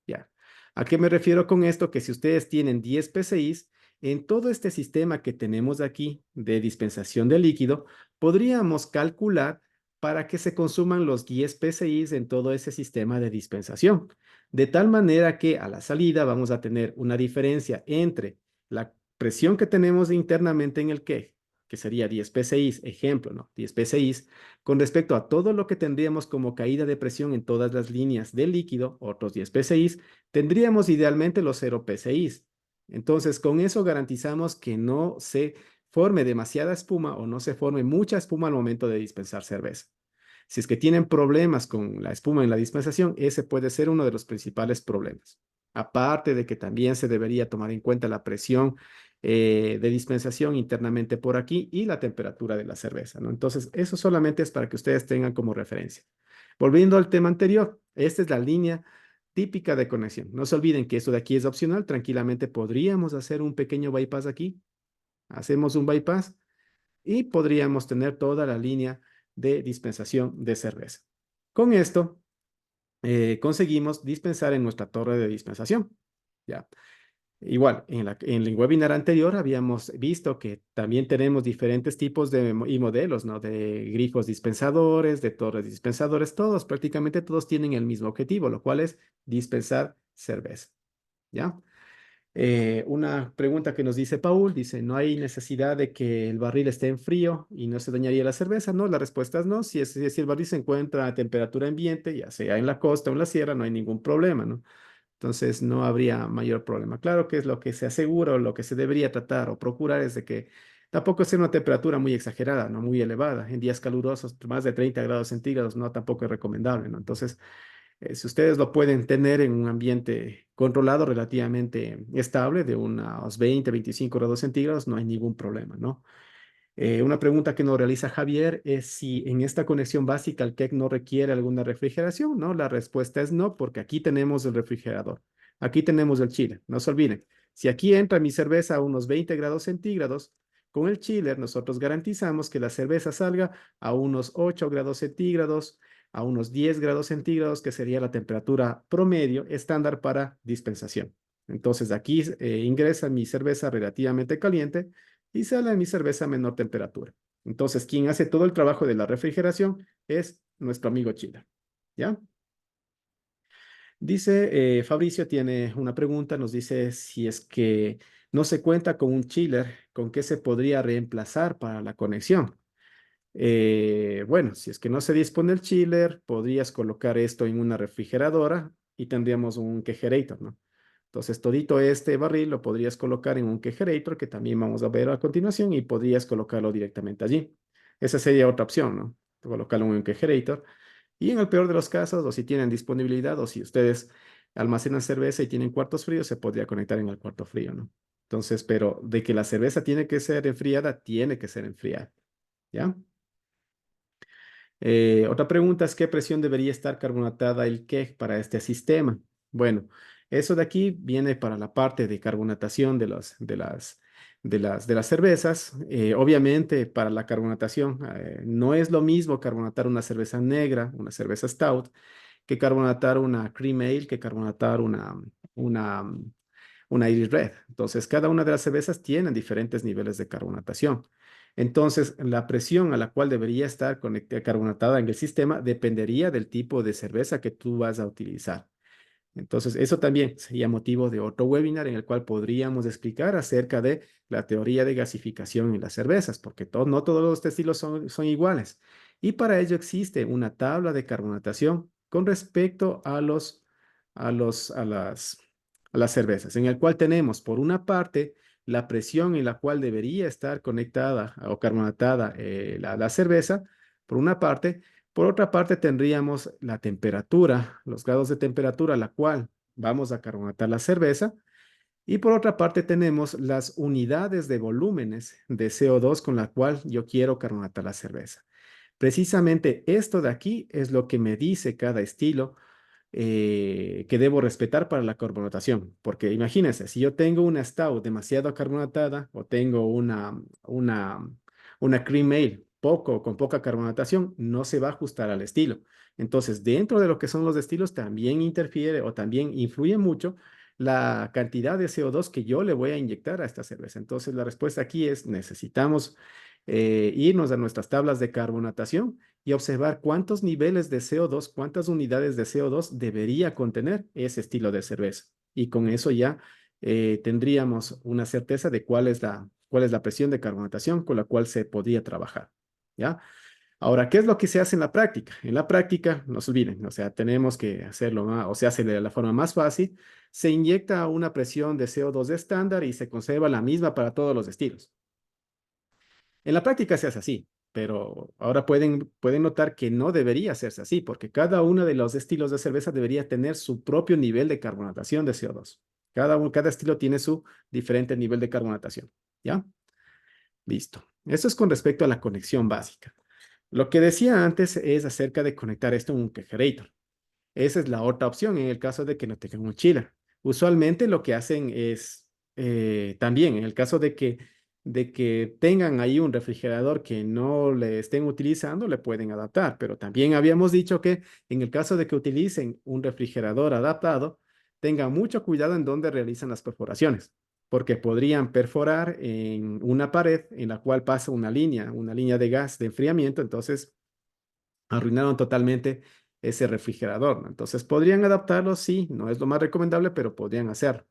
Ya. ¿A qué me refiero con esto? Que si ustedes tienen 10 PSIs, en todo este sistema que tenemos aquí de dispensación de líquido, podríamos calcular para que se consuman los 10 PSIs en todo ese sistema de dispensación. De tal manera que a la salida vamos a tener una diferencia entre la presión que tenemos internamente en el que sería 10 PSIs, ejemplo, ¿no? 10 PSIs, con respecto a todo lo que tendríamos como caída de presión en todas las líneas de líquido, otros 10 PSIs, tendríamos idealmente los 0 PSIs. Entonces, con eso garantizamos que no se forme demasiada espuma o no se forme mucha espuma al momento de dispensar cerveza. Si es que tienen problemas con la espuma en la dispensación, ese puede ser uno de los principales problemas. Aparte de que también se debería tomar en cuenta la presión de dispensación internamente por aquí y la temperatura de la cerveza, ¿no? Entonces, eso solamente es para que ustedes tengan como referencia. Volviendo al tema anterior, esta es la línea típica de conexión. No se olviden que esto de aquí es opcional. Tranquilamente podríamos hacer un pequeño bypass aquí. Hacemos un bypass y podríamos tener toda la línea de dispensación de cerveza. Con esto, conseguimos dispensar en nuestra torre de dispensación. ¿Ya? Igual, en el webinar anterior habíamos visto que también tenemos diferentes tipos y modelos, ¿no? De grifos dispensadores, de torres dispensadores, todos, prácticamente todos tienen el mismo objetivo, lo cual es dispensar cerveza. ¿Ya? Una pregunta que nos dice Paul, dice, ¿no hay necesidad de que el barril esté en frío y no se dañaría la cerveza? No, la respuesta es no. Si el barril se encuentra a temperatura ambiente, ya sea en la costa o en la sierra, no hay ningún problema, ¿no? Entonces no habría mayor problema. Claro que es lo que se asegura o lo que se debería tratar o procurar es de que tampoco sea una temperatura muy exagerada, no muy elevada. En días calurosos, más de 30 grados centígrados, no, tampoco es recomendable, ¿no? Entonces, si ustedes lo pueden tener en un ambiente controlado relativamente estable de unos 20, 25 grados centígrados, no hay ningún problema, ¿no? Una pregunta que nos realiza Javier es si en esta conexión básica el KEC no requiere alguna refrigeración, ¿no? La respuesta es no, porque aquí tenemos el refrigerador. Aquí tenemos el chiller. No se olviden, si aquí entra mi cerveza a unos 20 grados centígrados, con el chiller nosotros garantizamos que la cerveza salga a unos 8 grados centígrados, a unos 10 grados centígrados, que sería la temperatura promedio estándar para dispensación. Entonces aquí ingresa mi cerveza relativamente caliente y sale mi cerveza a menor temperatura. Entonces, quien hace todo el trabajo de la refrigeración es nuestro amigo chiller. ¿Ya? Dice, Fabricio tiene una pregunta, nos dice si es que no se cuenta con un chiller, ¿con qué se podría reemplazar para la conexión? Bueno, si es que no se dispone el chiller, podrías colocar esto en una refrigeradora y tendríamos un kegerator, ¿no? Entonces, todito este barril lo podrías colocar en un kegerator, que también vamos a ver a continuación, y podrías colocarlo directamente allí. Esa sería otra opción, ¿no? Colocarlo en un kegerator. Y en el peor de los casos, o si tienen disponibilidad, o si ustedes almacenan cerveza y tienen cuartos fríos, se podría conectar en el cuarto frío, ¿no? Entonces, pero de que la cerveza tiene que ser enfriada, tiene que ser enfriada, ¿ya? Otra pregunta es, ¿qué presión debería estar carbonatada el keg para este sistema? Bueno, eso de aquí viene para la parte de carbonatación de las cervezas. Obviamente, para la carbonatación, no es lo mismo carbonatar una cerveza negra, una cerveza stout, que carbonatar una cream ale, que carbonatar una, una Irish Red. Entonces, cada una de las cervezas tienen diferentes niveles de carbonatación. Entonces, la presión a la cual debería estar carbonatada en el sistema dependería del tipo de cerveza que tú vas a utilizar. Entonces, eso también sería motivo de otro webinar en el cual podríamos explicar acerca de la teoría de gasificación en las cervezas, porque no todos los estilos son iguales. Y para ello existe una tabla de carbonatación con respecto a las cervezas, en el cual tenemos, por una parte, la presión en la cual debería estar conectada o carbonatada la cerveza, por una parte. Por otra parte, tendríamos la temperatura, los grados de temperatura a la cual vamos a carbonatar la cerveza. Y por otra parte, tenemos las unidades de volúmenes de CO2 con la cual yo quiero carbonatar la cerveza. Precisamente esto de aquí es lo que me dice cada estilo que debo respetar para la carbonatación. Porque imagínense, si yo tengo una stout demasiado carbonatada o tengo una cream ale con poca carbonatación, no se va a ajustar al estilo. Entonces, dentro de lo que son los estilos, también interfiere o también influye mucho la cantidad de CO2 que yo le voy a inyectar a esta cerveza. Entonces, la respuesta aquí es, necesitamos irnos a nuestras tablas de carbonatación y observar cuántos niveles de CO2, cuántas unidades de CO2 debería contener ese estilo de cerveza. Y con eso ya tendríamos una certeza de cuál es la presión de carbonatación con la cual se podría trabajar. ¿Ya? Ahora, ¿qué es lo que se hace en la práctica? En la práctica, no se olviden, o sea, tenemos que hacerlo más, o se hace de la forma más fácil. Se inyecta una presión de CO2 estándar y se conserva la misma para todos los estilos. En la práctica se hace así, pero ahora pueden notar que no debería hacerse así, porque cada uno de los estilos de cerveza debería tener su propio nivel de carbonatación de CO2. Cada estilo tiene su diferente nivel de carbonatación. ¿Ya? Listo. Eso es con respecto a la conexión básica. Lo que decía antes es acerca de conectar esto en un kegerator. Esa es la otra opción en el caso de que no tengan un chiller. Usualmente lo que hacen es, también en el caso de que tengan ahí un refrigerador que no le estén utilizando, le pueden adaptar. Pero también habíamos dicho que en el caso de que utilicen un refrigerador adaptado, tengan mucho cuidado en dónde realizan las perforaciones, porque podrían perforar en una pared en la cual pasa una línea de gas de enfriamiento. Entonces arruinaron totalmente ese refrigerador, ¿no? Entonces, ¿podrían adaptarlo? Sí, no es lo más recomendable, pero podrían hacerlo,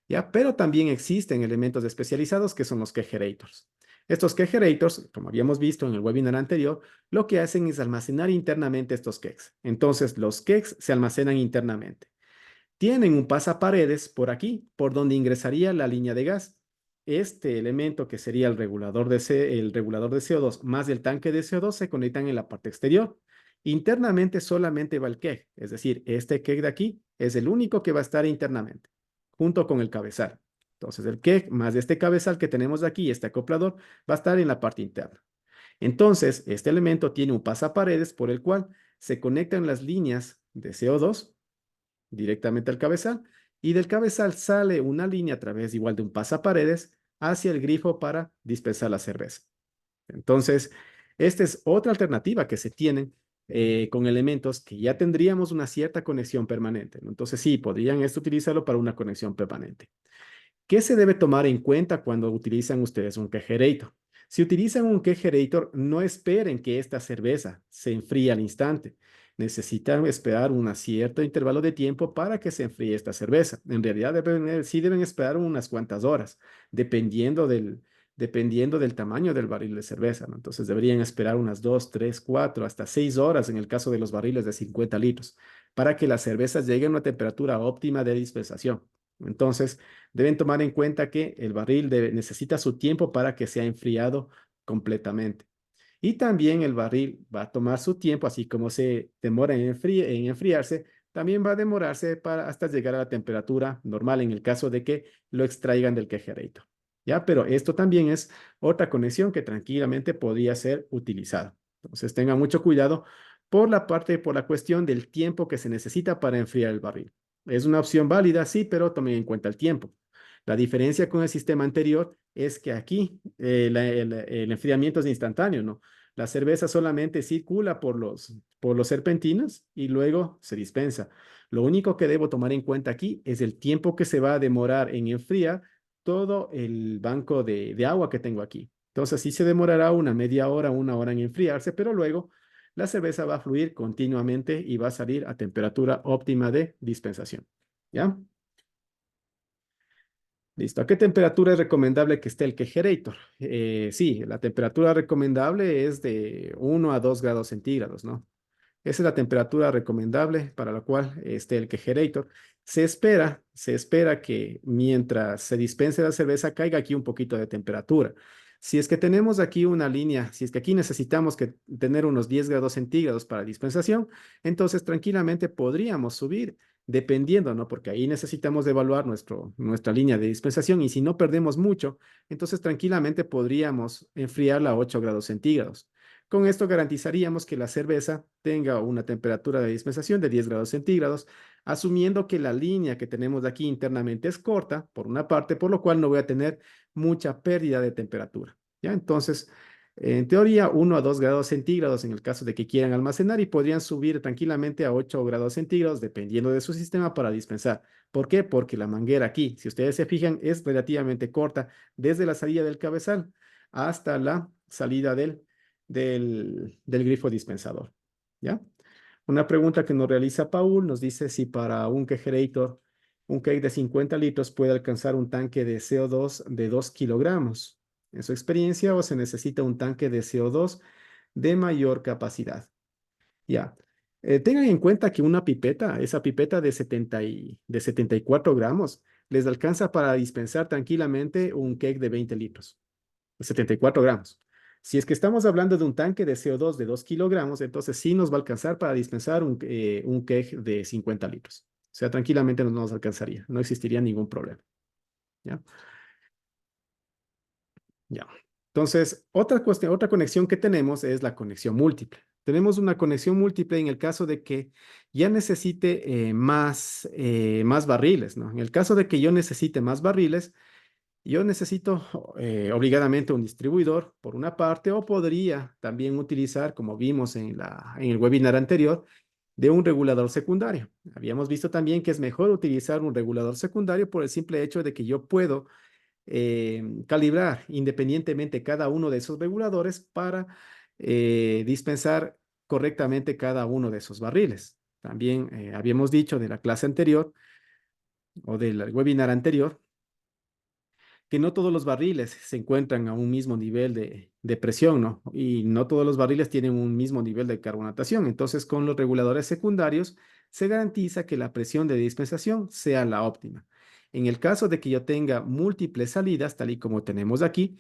¿ya? Pero también existen elementos especializados que son los keggerators. Estos keggerators, como habíamos visto en el webinar anterior, lo que hacen es almacenar internamente estos kegs. Entonces, los kegs se almacenan internamente. Tienen un pasaparedes por aquí, por donde ingresaría la línea de gas. Este elemento, que sería el regulador de CO2 más el tanque de CO2, se conectan en la parte exterior. Internamente solamente va el keg, es decir, este keg de aquí es el único que va a estar internamente, junto con el cabezal. Entonces, el keg más este cabezal que tenemos aquí, este acoplador, va a estar en la parte interna. Entonces, este elemento tiene un pasaparedes por el cual se conectan las líneas de CO2 directamente al cabezal, y del cabezal sale una línea a través igual de un pasaparedes hacia el grifo para dispensar la cerveza. Entonces, esta es otra alternativa que se tienen con elementos que ya tendríamos una cierta conexión permanente, ¿no? Entonces, sí, podrían esto utilizarlo para una conexión permanente. ¿Qué se debe tomar en cuenta cuando utilizan ustedes un kegerator? Si utilizan un kegerator, no esperen que esta cerveza se enfríe al instante. Necesitan esperar un cierto intervalo de tiempo para que se enfríe esta cerveza. En realidad, sí deben esperar unas cuantas horas, dependiendo dependiendo del tamaño del barril de cerveza, ¿no? Entonces, deberían esperar unas 2, 3, 4, hasta 6 horas en el caso de los barriles de 50 litros, para que la cerveza llegue a una temperatura óptima de dispensación. Entonces, deben tomar en cuenta que el barril necesita su tiempo para que sea enfriado completamente. Y también el barril va a tomar su tiempo, así como se demora en enfriarse, también va a demorarse hasta llegar a la temperatura normal en el caso de que lo extraigan del kegerator. ¿Ya? Pero esto también es otra conexión que tranquilamente podría ser utilizada. Entonces, tengan mucho cuidado por la cuestión del tiempo que se necesita para enfriar el barril. Es una opción válida, sí, pero tomen en cuenta el tiempo. La diferencia con el sistema anterior es que aquí el enfriamiento es instantáneo, ¿no? La cerveza solamente circula por los serpentinos y luego se dispensa. Lo único que debo tomar en cuenta aquí es el tiempo que se va a demorar en enfriar todo el banco de agua que tengo aquí. Entonces, sí se demorará una media hora, una hora en enfriarse, pero luego la cerveza va a fluir continuamente y va a salir a temperatura óptima de dispensación. ¿Ya? Listo. ¿A qué temperatura es recomendable que esté el kegerator? Sí, la temperatura recomendable es de 1 a 2 grados centígrados, ¿no? Esa es la temperatura recomendable para la cual esté el kegerator. Se espera que mientras se dispense la cerveza caiga aquí un poquito de temperatura. Si es que tenemos aquí una línea, si es que aquí necesitamos tener unos 10 grados centígrados para dispensación, entonces tranquilamente podríamos subir dependiendo, ¿no? Porque ahí necesitamos evaluar nuestra línea de dispensación, y si no perdemos mucho, entonces tranquilamente podríamos enfriarla a 8 grados centígrados. Con esto garantizaríamos que la cerveza tenga una temperatura de dispensación de 10 grados centígrados, asumiendo que la línea que tenemos aquí internamente es corta, por una parte, por lo cual no voy a tener mucha pérdida de temperatura. ¿Ya? Entonces, en teoría, 1 a 2 grados centígrados en el caso de que quieran almacenar y podrían subir tranquilamente a 8 grados centígrados dependiendo de su sistema para dispensar. ¿Por qué? Porque la manguera aquí, si ustedes se fijan, es relativamente corta desde la salida del cabezal hasta la salida del grifo dispensador. ¿Ya? Una pregunta que nos realiza Paul nos dice si para un kegerator, un keg de 50 litros puede alcanzar un tanque de CO2 de 2 kilogramos. En su experiencia, o se necesita un tanque de CO2 de mayor capacidad. Ya. Tengan en cuenta que una pipeta, esa pipeta de 74 gramos, les alcanza para dispensar tranquilamente un keg de 20 litros. 74 gramos. Si es que estamos hablando de un tanque de CO2 de 2 kilogramos, entonces sí nos va a alcanzar para dispensar un keg de 50 litros. O sea, tranquilamente no nos alcanzaría, no existiría ningún problema. ¿Ya? Ya. Entonces, otra cuestión, otra conexión que tenemos es la conexión múltiple. Tenemos una conexión múltiple en el caso de que ya necesite más barriles, ¿no? En el caso de que yo necesite más barriles, yo necesito obligadamente un distribuidor por una parte o podría también utilizar, como vimos en el webinar anterior, de un regulador secundario. Habíamos visto también que es mejor utilizar un regulador secundario por el simple hecho de que yo puedo calibrar independientemente cada uno de esos reguladores para dispensar correctamente cada uno de esos barriles. También habíamos dicho de la clase anterior o del webinar anterior que no todos los barriles se encuentran a un mismo nivel de presión, ¿no? Y no todos los barriles tienen un mismo nivel de carbonatación. Entonces, con los reguladores secundarios se garantiza que la presión de dispensación sea la óptima. En el caso de que yo tenga múltiples salidas, tal y como tenemos aquí,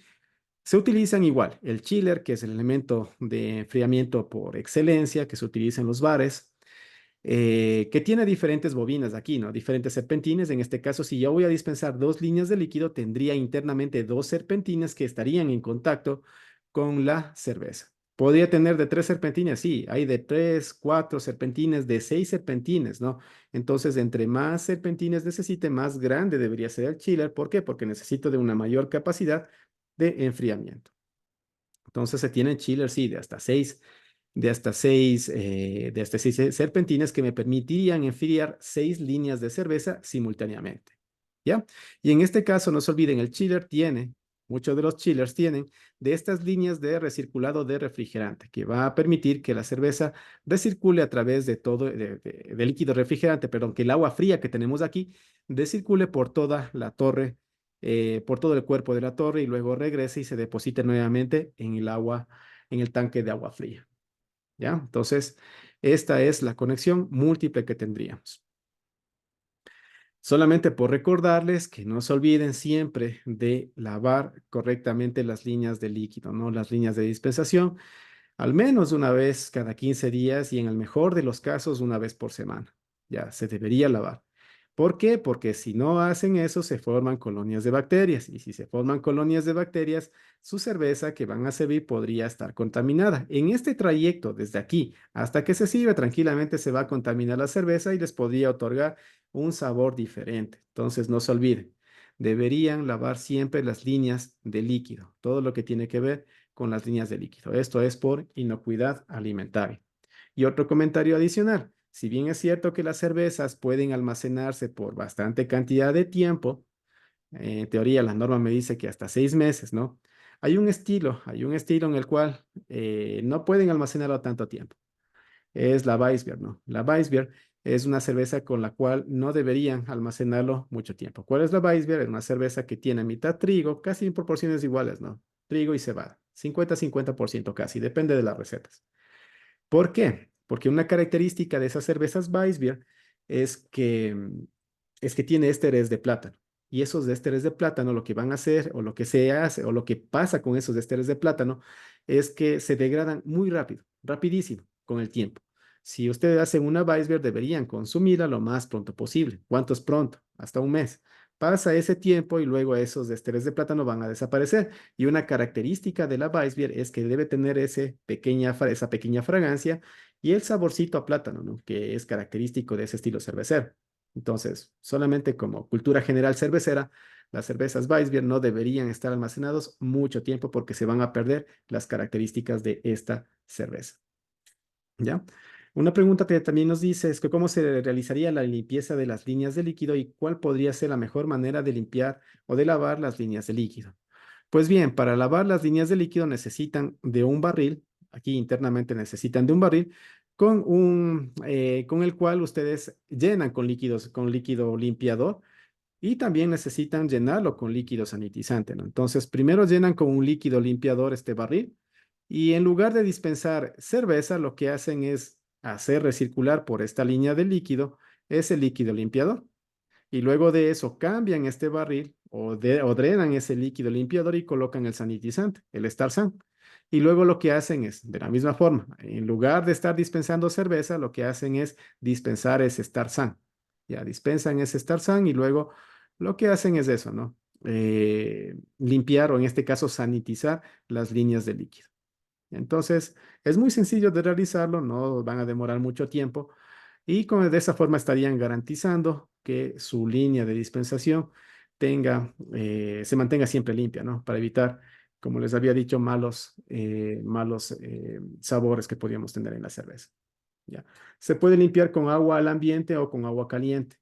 se utilizan igual el chiller, que es el elemento de enfriamiento por excelencia que se utiliza en los bares, que tiene diferentes bobinas aquí, ¿no? Diferentes serpentines. En este caso, si yo voy a dispensar dos líneas de líquido, tendría internamente dos serpentines que estarían en contacto con la cerveza. ¿Podría tener de tres serpentines? Sí, hay de tres, cuatro serpentines, de seis serpentines, ¿no? Entonces, entre más serpentines necesite, más grande debería ser el chiller. ¿Por qué? Porque necesito de una mayor capacidad de enfriamiento. Entonces, se tienen chillers, sí, de hasta seis serpentinas que me permitirían enfriar 6 líneas de cerveza simultáneamente. ¿Ya? Y en este caso, no se olviden, muchos de los chillers tienen de estas líneas de recirculado de refrigerante, que va a permitir que la cerveza recircule a través de todo, de líquido refrigerante, perdón, que el agua fría que tenemos aquí recircule por toda la torre, por todo el cuerpo de la torre y luego regrese y se deposite nuevamente en el agua, en el tanque de agua fría. ¿Ya? Entonces, esta es la conexión múltiple que tendríamos. Solamente por recordarles que no se olviden siempre de lavar correctamente las líneas de líquido, ¿no? Las líneas de dispensación, al menos una vez cada 15 días y en el mejor de los casos una vez por semana. Ya, se debería lavar. ¿Por qué? Porque si no hacen eso, se forman colonias de bacterias. Y si se forman colonias de bacterias, su cerveza que van a servir podría estar contaminada. En este trayecto, desde aquí hasta que se sirve, tranquilamente se va a contaminar la cerveza y les podría otorgar un sabor diferente. Entonces, no se olviden, deberían lavar siempre las líneas de líquido, todo lo que tiene que ver con las líneas de líquido. Esto es por inocuidad alimentaria. Y otro comentario adicional. Si bien es cierto que las cervezas pueden almacenarse por bastante cantidad de tiempo, en teoría la norma me dice que hasta 6 meses, ¿no? Hay un estilo en el cual no pueden almacenarlo tanto tiempo. Es la Weissbier, ¿no? La Weissbier es una cerveza con la cual no deberían almacenarlo mucho tiempo. ¿Cuál es la Weissbier? Es una cerveza que tiene mitad trigo, casi en proporciones iguales, ¿no? Trigo y cebada, 50-50% casi, depende de las recetas. ¿Por qué? Porque una característica de esas cervezas Weissbier es que, es que tiene ésteres de plátano. Y esos ésteres de plátano lo que van a hacer, o lo que se hace, o lo que pasa con esos ésteres de plátano, es que se degradan muy rápido, rapidísimo, con el tiempo. Si ustedes hacen una Weissbier, deberían consumirla lo más pronto posible. ¿Cuánto es pronto? Hasta un mes. Pasa ese tiempo y luego esos esteres de plátano van a desaparecer. Y una característica de la Weissbier es que debe tener esa pequeña fragancia y el saborcito a plátano, ¿no? Que es característico de ese estilo cervecero. Entonces, solamente como cultura general cervecera, las cervezas Weissbier no deberían estar almacenados mucho tiempo porque se van a perder las características de esta cerveza. ¿Ya? Una pregunta que también nos dice es que cómo se realizaría la limpieza de las líneas de líquido y cuál podría ser la mejor manera de limpiar o de lavar las líneas de líquido. Pues bien, para lavar las líneas de líquido necesitan de un barril, aquí internamente necesitan de un barril con el cual ustedes llenan con líquido limpiador y también necesitan llenarlo con líquido sanitizante, ¿no? Entonces, primero llenan con un líquido limpiador este barril y en lugar de dispensar cerveza, lo que hacen es hacer recircular por esta línea de líquido ese líquido limpiador. Y luego de eso cambian este barril o drenan ese líquido limpiador y colocan el sanitizante, el Star-San. Y luego lo que hacen es, de la misma forma, en lugar de estar dispensando cerveza, lo que hacen es dispensar ese Star-San. Ya dispensan ese Star-San y luego lo que hacen es eso, ¿no? Limpiar o en este caso sanitizar las líneas de líquido. Entonces, es muy sencillo de realizarlo, no van a demorar mucho tiempo y de esa forma estarían garantizando que su línea de dispensación se mantenga siempre limpia, ¿no? Para evitar, como les había dicho, malos sabores que podríamos tener en la cerveza. ¿Ya? Se puede limpiar con agua al ambiente o con agua caliente.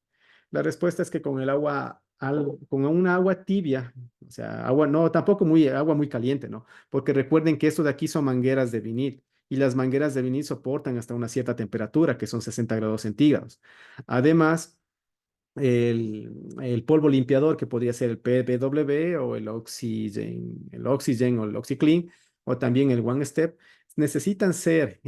La respuesta es que con con una agua tibia, o sea, agua, no, tampoco agua muy caliente, ¿no? Porque recuerden que esto de aquí son mangueras de vinil y las mangueras de vinil soportan hasta una cierta temperatura, que son 60 grados centígrados. Además, el polvo limpiador, que podría ser el PBW o el Oxygen o el OxyClean, o también el One Step, necesitan ser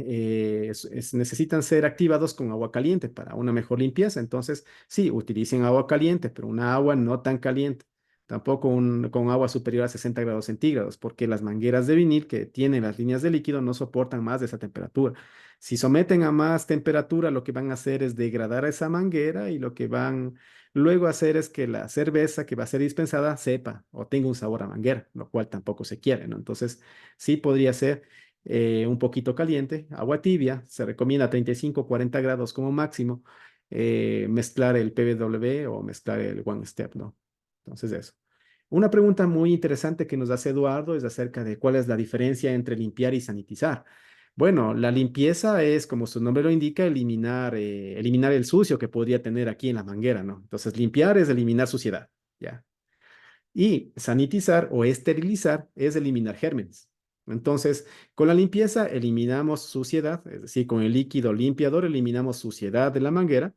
activados con agua caliente para una mejor limpieza. Entonces, sí, utilicen agua caliente, pero una agua no tan caliente. Tampoco con agua superior a 60 grados centígrados, porque las mangueras de vinil que tienen las líneas de líquido no soportan más de esa temperatura. Si someten a más temperatura, lo que van a hacer es degradar esa manguera y lo que van luego a hacer es que la cerveza que va a ser dispensada sepa o tenga un sabor a manguera, lo cual tampoco se quiere, ¿no? Entonces, sí podría ser un poquito caliente, agua tibia, se recomienda 35 o 40 grados como máximo, mezclar el PBW o mezclar el One Step, ¿no? Entonces, eso. Una pregunta muy interesante que nos hace Eduardo es acerca de cuál es la diferencia entre limpiar y sanitizar. Bueno, la limpieza es, como su nombre lo indica, eliminar el sucio que podría tener aquí en la manguera, ¿no? Entonces, limpiar es eliminar suciedad, ¿ya? Y sanitizar o esterilizar es eliminar gérmenes. Entonces, con la limpieza eliminamos suciedad, es decir, con el líquido limpiador eliminamos suciedad de la manguera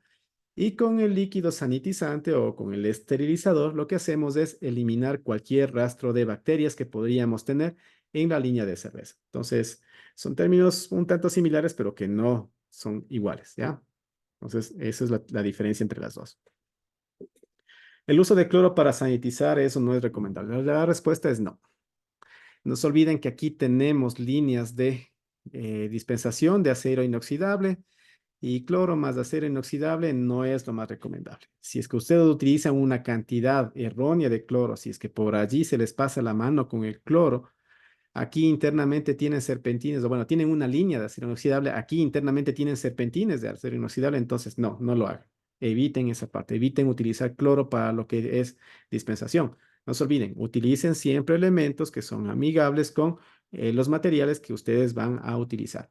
y con el líquido sanitizante o con el esterilizador, lo que hacemos es eliminar cualquier rastro de bacterias que podríamos tener en la línea de cerveza. Entonces, son términos un tanto similares, pero que no son iguales, ¿ya? Entonces, esa es la diferencia entre las dos. El uso de cloro para sanitizar, eso no es recomendable. La respuesta es no. No se olviden que aquí tenemos líneas de dispensación de acero inoxidable y cloro más acero inoxidable no es lo más recomendable. Si es que ustedes utilizan una cantidad errónea de cloro, si es que por allí se les pasa la mano con el cloro, aquí internamente tienen serpentines, o bueno, tienen una línea de acero inoxidable, aquí internamente tienen serpentines de acero inoxidable, entonces no, no lo hagan. Eviten esa parte, eviten utilizar cloro para lo que es dispensación. No se olviden, utilicen siempre elementos que son amigables con los materiales que ustedes van a utilizar.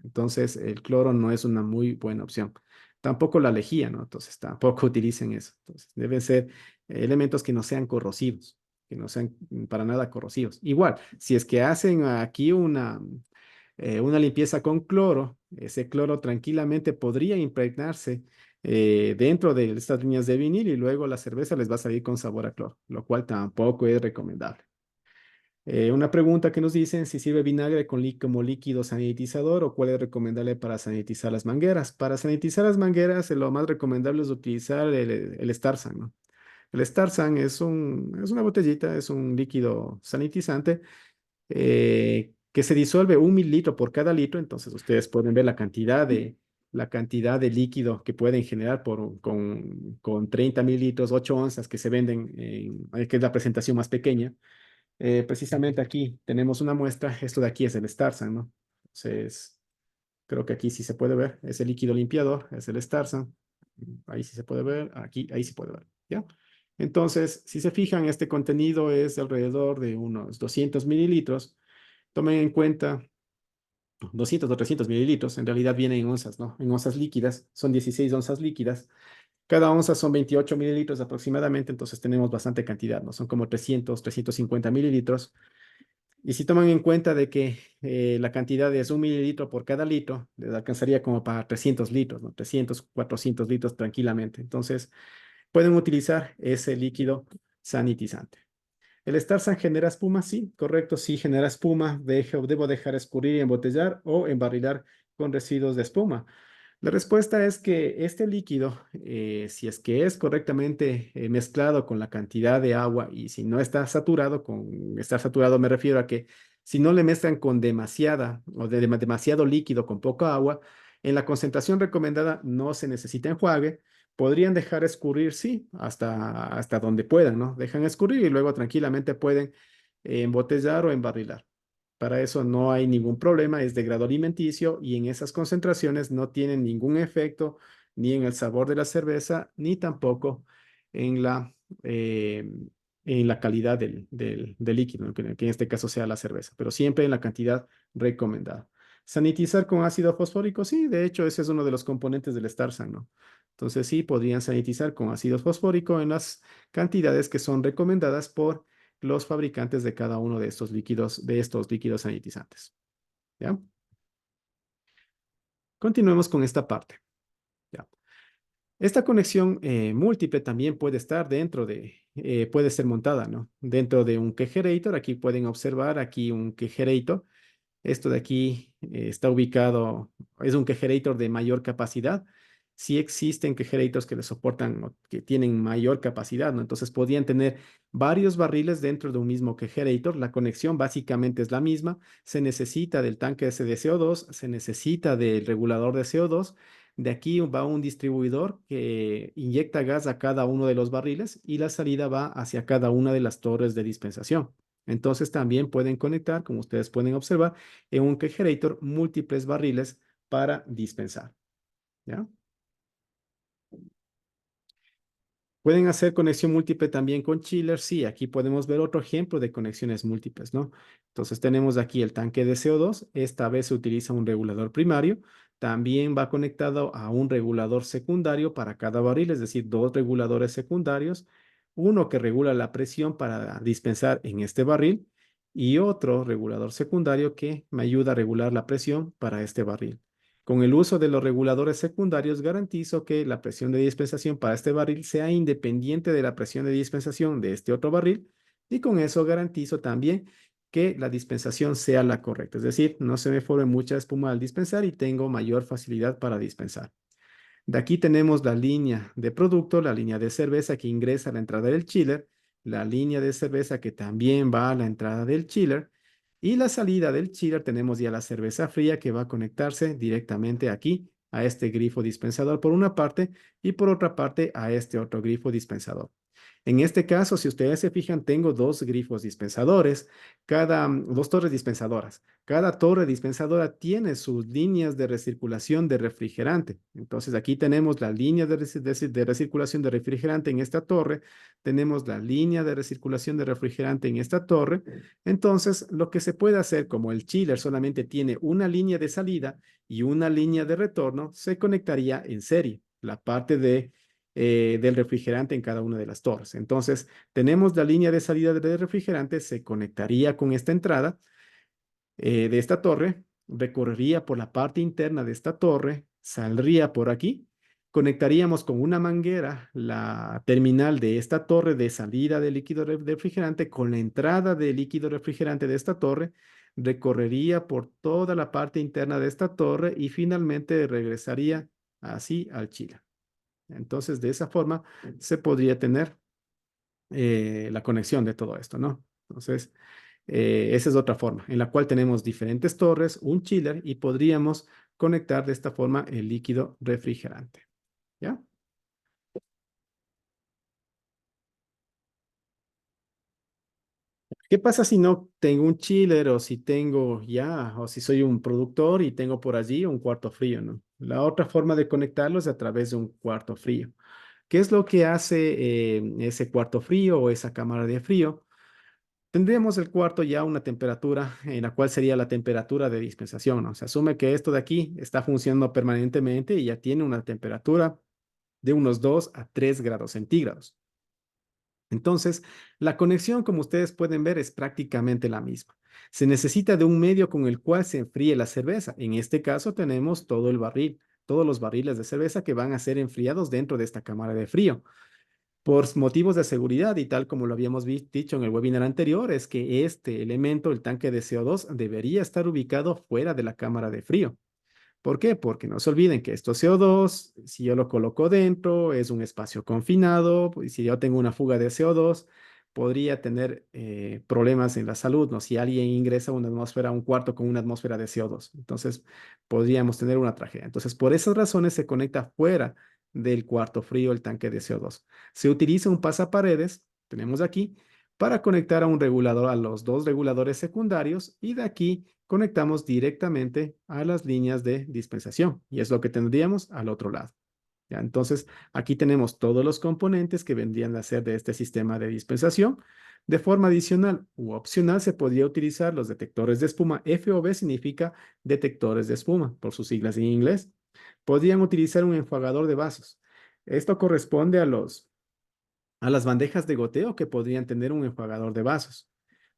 Entonces, el cloro no es una muy buena opción. Tampoco la lejía, ¿no? Entonces, tampoco utilicen eso. Entonces, deben ser elementos que no sean corrosivos, que no sean para nada corrosivos. Igual, si es que hacen aquí una limpieza con cloro, ese cloro tranquilamente podría impregnarse dentro de estas líneas de vinil y luego la cerveza les va a salir con sabor a cloro, lo cual tampoco es recomendable. Una pregunta que nos dicen si sirve vinagre como líquido sanitizador o cuál es recomendable para sanitizar las mangueras. Para sanitizar las mangueras, lo más recomendable es utilizar el Starsan, ¿no? El Starsan es una botellita, es un líquido sanitizante que se disuelve 1 mililitro por cada litro, entonces ustedes pueden ver la cantidad la cantidad de líquido que pueden generar con 30 mililitros, 8 onzas que se venden, que es la presentación más pequeña. Precisamente aquí tenemos una muestra. Esto de aquí es el Starsan, ¿no? Entonces, creo que aquí sí se puede ver. Es el líquido limpiador, es el Starsan. Ahí sí se puede ver. Aquí, ahí sí puede ver. ¿Ya? Entonces, si se fijan, este contenido es alrededor de unos 200 mililitros. Tomen en cuenta 200 o 300 mililitros. En realidad vienen en onzas, ¿no? En onzas líquidas. Son 16 onzas líquidas. Cada onza son 28 mililitros aproximadamente. Entonces tenemos bastante cantidad, ¿no? Son como 350 mililitros. Y si toman en cuenta de que la cantidad es 1 mililitro por cada litro, les alcanzaría como para 300 litros, ¿no? 300, 400 litros tranquilamente. Entonces, pueden utilizar ese líquido sanitizante. ¿El Starsan genera espuma? Sí, correcto, sí genera espuma. Debo dejar escurrir y embotellar o embarrilar con residuos de espuma. La respuesta es que este líquido, si es que es correctamente mezclado con la cantidad de agua y si no está saturado, con estar saturado me refiero a que si no le mezclan con demasiada o demasiado líquido con poca agua, en la concentración recomendada no se necesita enjuague. Podrían dejar escurrir, sí, hasta donde puedan, ¿no? Dejan escurrir y luego tranquilamente pueden embotellar o embarrilar. Para eso no hay ningún problema, es de grado alimenticio y en esas concentraciones no tienen ningún efecto ni en el sabor de la cerveza, ni tampoco en eh, en la calidad del líquido, ¿no? Que en este caso sea la cerveza, pero siempre en la cantidad recomendada. Sanitizar con ácido fosfórico, sí, de hecho ese es uno de los componentes del Starsan, ¿no? Entonces sí, podrían sanitizar con ácido fosfórico en las cantidades que son recomendadas por los fabricantes de cada uno de estos líquidos sanitizantes. ¿Ya? Continuemos con esta parte. ¿Ya? Esta conexión múltiple también puede estar puede ser montada, ¿no? Dentro de un kegerator. Aquí pueden observar aquí un kegerator. Esto de aquí está ubicado, es un kegerator de mayor capacidad. Sí existen kegerators que le soportan o que tienen mayor capacidad, ¿no? Entonces podrían tener varios barriles dentro de un mismo kegerator. La conexión básicamente es la misma. Se necesita del tanque ese de CO2, se necesita del regulador de CO2. De aquí va un distribuidor que inyecta gas a cada uno de los barriles y la salida va hacia cada una de las torres de dispensación. Entonces también pueden conectar, como ustedes pueden observar, en un refrigerator múltiples barriles para dispensar. ¿Ya? Pueden hacer conexión múltiple también con chiller. Sí, aquí podemos ver otro ejemplo de conexiones múltiples, ¿no? Entonces tenemos aquí el tanque de CO2. Esta vez se utiliza un regulador primario. También va conectado a un regulador secundario para cada barril, es decir, dos reguladores secundarios. Uno que regula la presión para dispensar en este barril y otro regulador secundario que me ayuda a regular la presión para este barril. Con el uso de los reguladores secundarios garantizo que la presión de dispensación para este barril sea independiente de la presión de dispensación de este otro barril y con eso garantizo también que la dispensación sea la correcta. Es decir, no se me forme mucha espuma al dispensar y tengo mayor facilidad para dispensar. De aquí tenemos la línea de producto, la línea de cerveza que ingresa a la entrada del chiller, la línea de cerveza que también va a la entrada del chiller y la salida del chiller tenemos ya la cerveza fría que va a conectarse directamente aquí a este grifo dispensador por una parte y por otra parte a este otro grifo dispensador. En este caso, si ustedes se fijan, tengo dos grifos dispensadores, dos torres dispensadoras. Cada torre dispensadora tiene sus líneas de recirculación de refrigerante. Entonces, aquí tenemos la línea de recirculación de refrigerante en esta torre, tenemos la línea de recirculación de refrigerante en esta torre. Entonces, lo que se puede hacer, como el chiller solamente tiene una línea de salida y una línea de retorno, se conectaría en serie. La parte del refrigerante en cada una de las torres. Entonces, tenemos la línea de salida del refrigerante, se conectaría con esta entrada de esta torre, recorrería por la parte interna de esta torre, saldría por aquí, conectaríamos con una manguera la terminal de esta torre de salida de líquido refrigerante con la entrada de líquido refrigerante de esta torre, recorrería por toda la parte interna de esta torre y finalmente regresaría así al chile. Entonces, de esa forma se podría tener la conexión de todo esto, ¿no? Entonces, esa es otra forma en la cual tenemos diferentes torres, un chiller y podríamos conectar de esta forma el líquido refrigerante. ¿Ya? ¿Qué pasa si no tengo un chiller o si tengo ya, o si soy un productor y tengo por allí un cuarto frío, ¿no? La otra forma de conectarlo es a través de un cuarto frío. ¿Qué es lo que hace ese cuarto frío o esa cámara de frío? Tendríamos el cuarto ya a una temperatura en la cual sería la temperatura de dispensación, ¿no? Se asume que esto de aquí está funcionando permanentemente y ya tiene una temperatura de unos 2 a 3 grados centígrados. Entonces, la conexión, como ustedes pueden ver, es prácticamente la misma. Se necesita de un medio con el cual se enfríe la cerveza. En este caso tenemos todo el barril, todos los barriles de cerveza que van a ser enfriados dentro de esta cámara de frío. Por motivos de seguridad y tal como lo habíamos dicho en el webinar anterior, es que este elemento, el tanque de CO2, debería estar ubicado fuera de la cámara de frío. ¿Por qué? Porque no se olviden que esto CO2, si yo lo coloco dentro, es un espacio confinado, y si yo tengo una fuga de CO2, podría tener problemas en la salud, ¿no? Si alguien ingresa a una atmósfera, a un cuarto con una atmósfera de CO2, entonces podríamos tener una tragedia. Entonces, por esas razones se conecta fuera del cuarto frío el tanque de CO2. Se utiliza un pasaparedes, tenemos aquí, para conectar a un regulador, a los dos reguladores secundarios, y de aquí conectamos directamente a las líneas de dispensación y es lo que tendríamos al otro lado. ¿Ya? Entonces, aquí tenemos todos los componentes que vendrían a ser de este sistema de dispensación. De forma adicional u opcional, se podría utilizar los detectores de espuma. FOB significa detectores de espuma, por sus siglas en inglés. Podrían utilizar un enjuagador de vasos. Esto corresponde a las bandejas de goteo que podrían tener un enjuagador de vasos.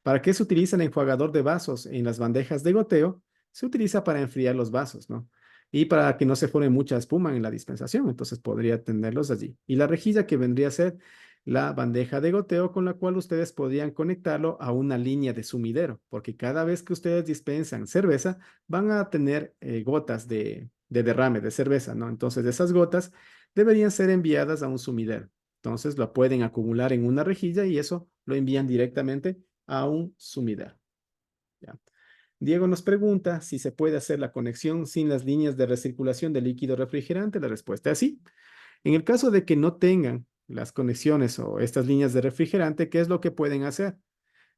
¿Para qué se utiliza el enjuagador de vasos en las bandejas de goteo? Se utiliza para enfriar los vasos, ¿no? Y para que no se forme mucha espuma en la dispensación, entonces podría tenerlos allí. Y la rejilla que vendría a ser la bandeja de goteo con la cual ustedes podrían conectarlo a una línea de sumidero, porque cada vez que ustedes dispensan cerveza, van a tener gotas de derrame de cerveza, ¿no? Entonces esas gotas deberían ser enviadas a un sumidero. Entonces lo pueden acumular en una rejilla y eso lo envían directamente a un sumidero. ¿Ya? Diego nos pregunta si se puede hacer la conexión sin las líneas de recirculación de líquido refrigerante. La respuesta es sí. En el caso de que no tengan las conexiones o estas líneas de refrigerante, ¿qué es lo que pueden hacer?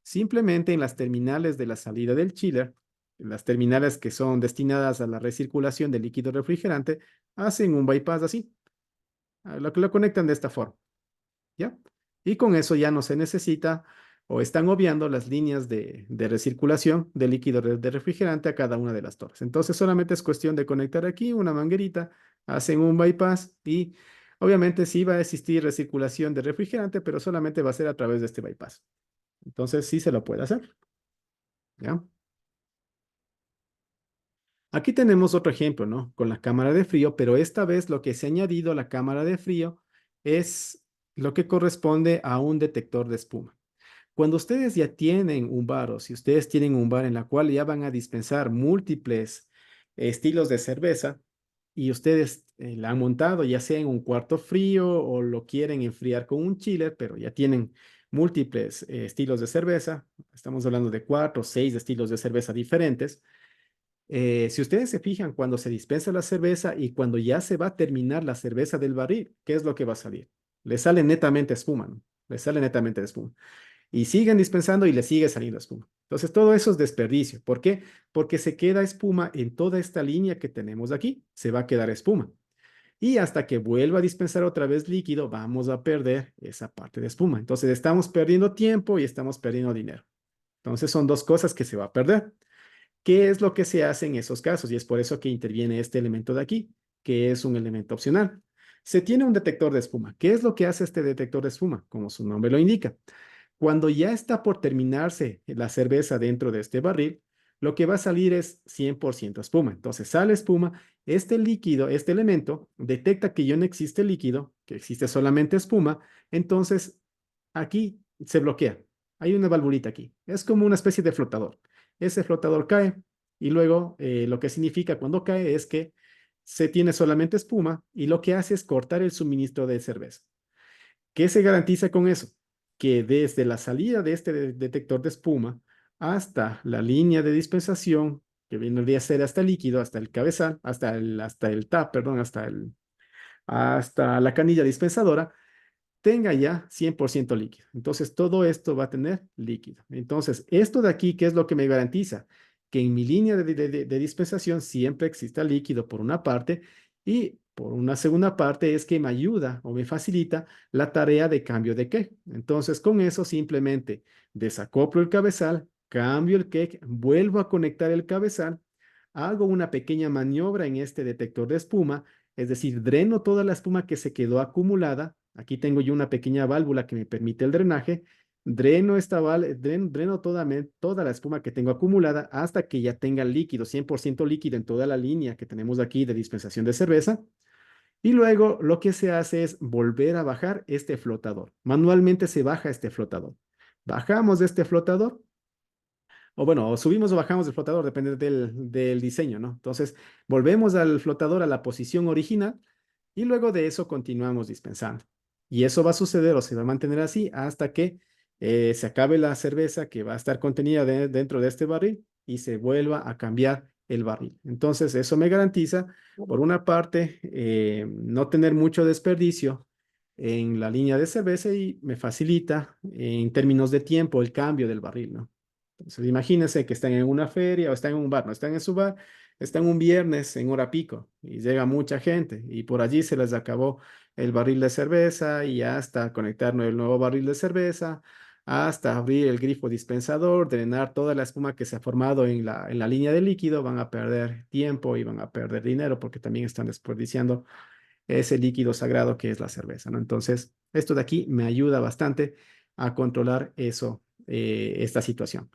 Simplemente en las terminales de la salida del chiller, en las terminales que son destinadas a la recirculación de líquido refrigerante, hacen un bypass así, a lo que lo conectan de esta forma. ¿Ya? Y con eso ya no se necesita o están obviando las líneas de recirculación de líquido de refrigerante a cada una de las torres. Entonces solamente es cuestión de conectar aquí una manguerita, hacen un bypass y obviamente sí va a existir recirculación de refrigerante, pero solamente va a ser a través de este bypass. Entonces sí se lo puede hacer. ¿Ya? Aquí tenemos otro ejemplo, ¿no? Con la cámara de frío, pero esta vez lo que se ha añadido a la cámara de frío es lo que corresponde a un detector de espuma. Cuando ustedes ya tienen un bar o si ustedes tienen un bar en la cual ya van a dispensar múltiples estilos de cerveza y ustedes la han montado ya sea en un cuarto frío o lo quieren enfriar con un chiller, pero ya tienen múltiples estilos de cerveza, estamos hablando de 4 o 6 estilos de cerveza diferentes. Si ustedes se fijan cuando se dispensa la cerveza y cuando ya se va a terminar la cerveza del barril, ¿qué es lo que va a salir? Le sale netamente espuma, ¿no? Le sale netamente espuma y siguen dispensando y le sigue saliendo espuma. Entonces, todo eso es desperdicio. ¿Por qué? Porque se queda espuma en toda esta línea que tenemos aquí. Se va a quedar espuma. Y hasta que vuelva a dispensar otra vez líquido, vamos a perder esa parte de espuma. Entonces, estamos perdiendo tiempo y estamos perdiendo dinero. Entonces, son dos cosas que se va a perder. ¿Qué es lo que se hace en esos casos? Y es por eso que interviene este elemento de aquí, que es un elemento opcional. Se tiene un detector de espuma. ¿Qué es lo que hace este detector de espuma? Como su nombre lo indica. Cuando ya está por terminarse la cerveza dentro de este barril, lo que va a salir es 100% espuma. Entonces sale espuma, este líquido, este elemento, detecta que ya no existe líquido, que existe solamente espuma, entonces aquí se bloquea. Hay una valvulita aquí. Es como una especie de flotador. Ese flotador cae y luego lo que significa cuando cae es que se tiene solamente espuma y lo que hace es cortar el suministro de cerveza. ¿Qué se garantiza con eso? Que desde la salida de este detector de espuma hasta la línea de dispensación que vendría a ser hasta el líquido, hasta el cabezal, hasta el tap, perdón, hasta la canilla dispensadora, tenga ya 100% líquido. Entonces, todo esto va a tener líquido. Entonces, esto de aquí, ¿qué es lo que me garantiza? Que en mi línea de dispensación siempre exista líquido por una parte y por una segunda parte es que me ayuda o me facilita la tarea de cambio de cake. Entonces, con eso simplemente desacoplo el cabezal, cambio el cake, vuelvo a conectar el cabezal, hago una pequeña maniobra en este detector de espuma, es decir, dreno toda la espuma que se quedó acumulada. Aquí tengo yo una pequeña válvula que me permite el drenaje. Dreno toda la espuma que tengo acumulada hasta que ya tenga líquido, 100% líquido en toda la línea que tenemos aquí de dispensación de cerveza. Y luego lo que se hace es volver a bajar este flotador. Manualmente se baja este flotador. Bajamos de este flotador o bueno, o subimos o bajamos del flotador, depende del diseño, ¿no? Entonces, volvemos al flotador a la posición original y luego de eso continuamos dispensando. Y eso va a suceder o se va a mantener así hasta que se acabe la cerveza que va a estar contenida dentro de este barril y se vuelva a cambiar el barril. Entonces, eso me garantiza, por una parte, no tener mucho desperdicio en la línea de cerveza y me facilita en términos de tiempo el cambio del barril, ¿no? Entonces, imagínense que están en una feria o están en un bar, no están en su bar, están un viernes en hora pico y llega mucha gente y por allí se les acabó el barril de cerveza y hasta conectar el nuevo barril de cerveza, hasta abrir el grifo dispensador, drenar toda la espuma que se ha formado en la línea de líquido, van a perder tiempo y van a perder dinero porque también están desperdiciando ese líquido sagrado que es la cerveza, ¿no? Entonces, esto de aquí me ayuda bastante a controlar eso, esta situación.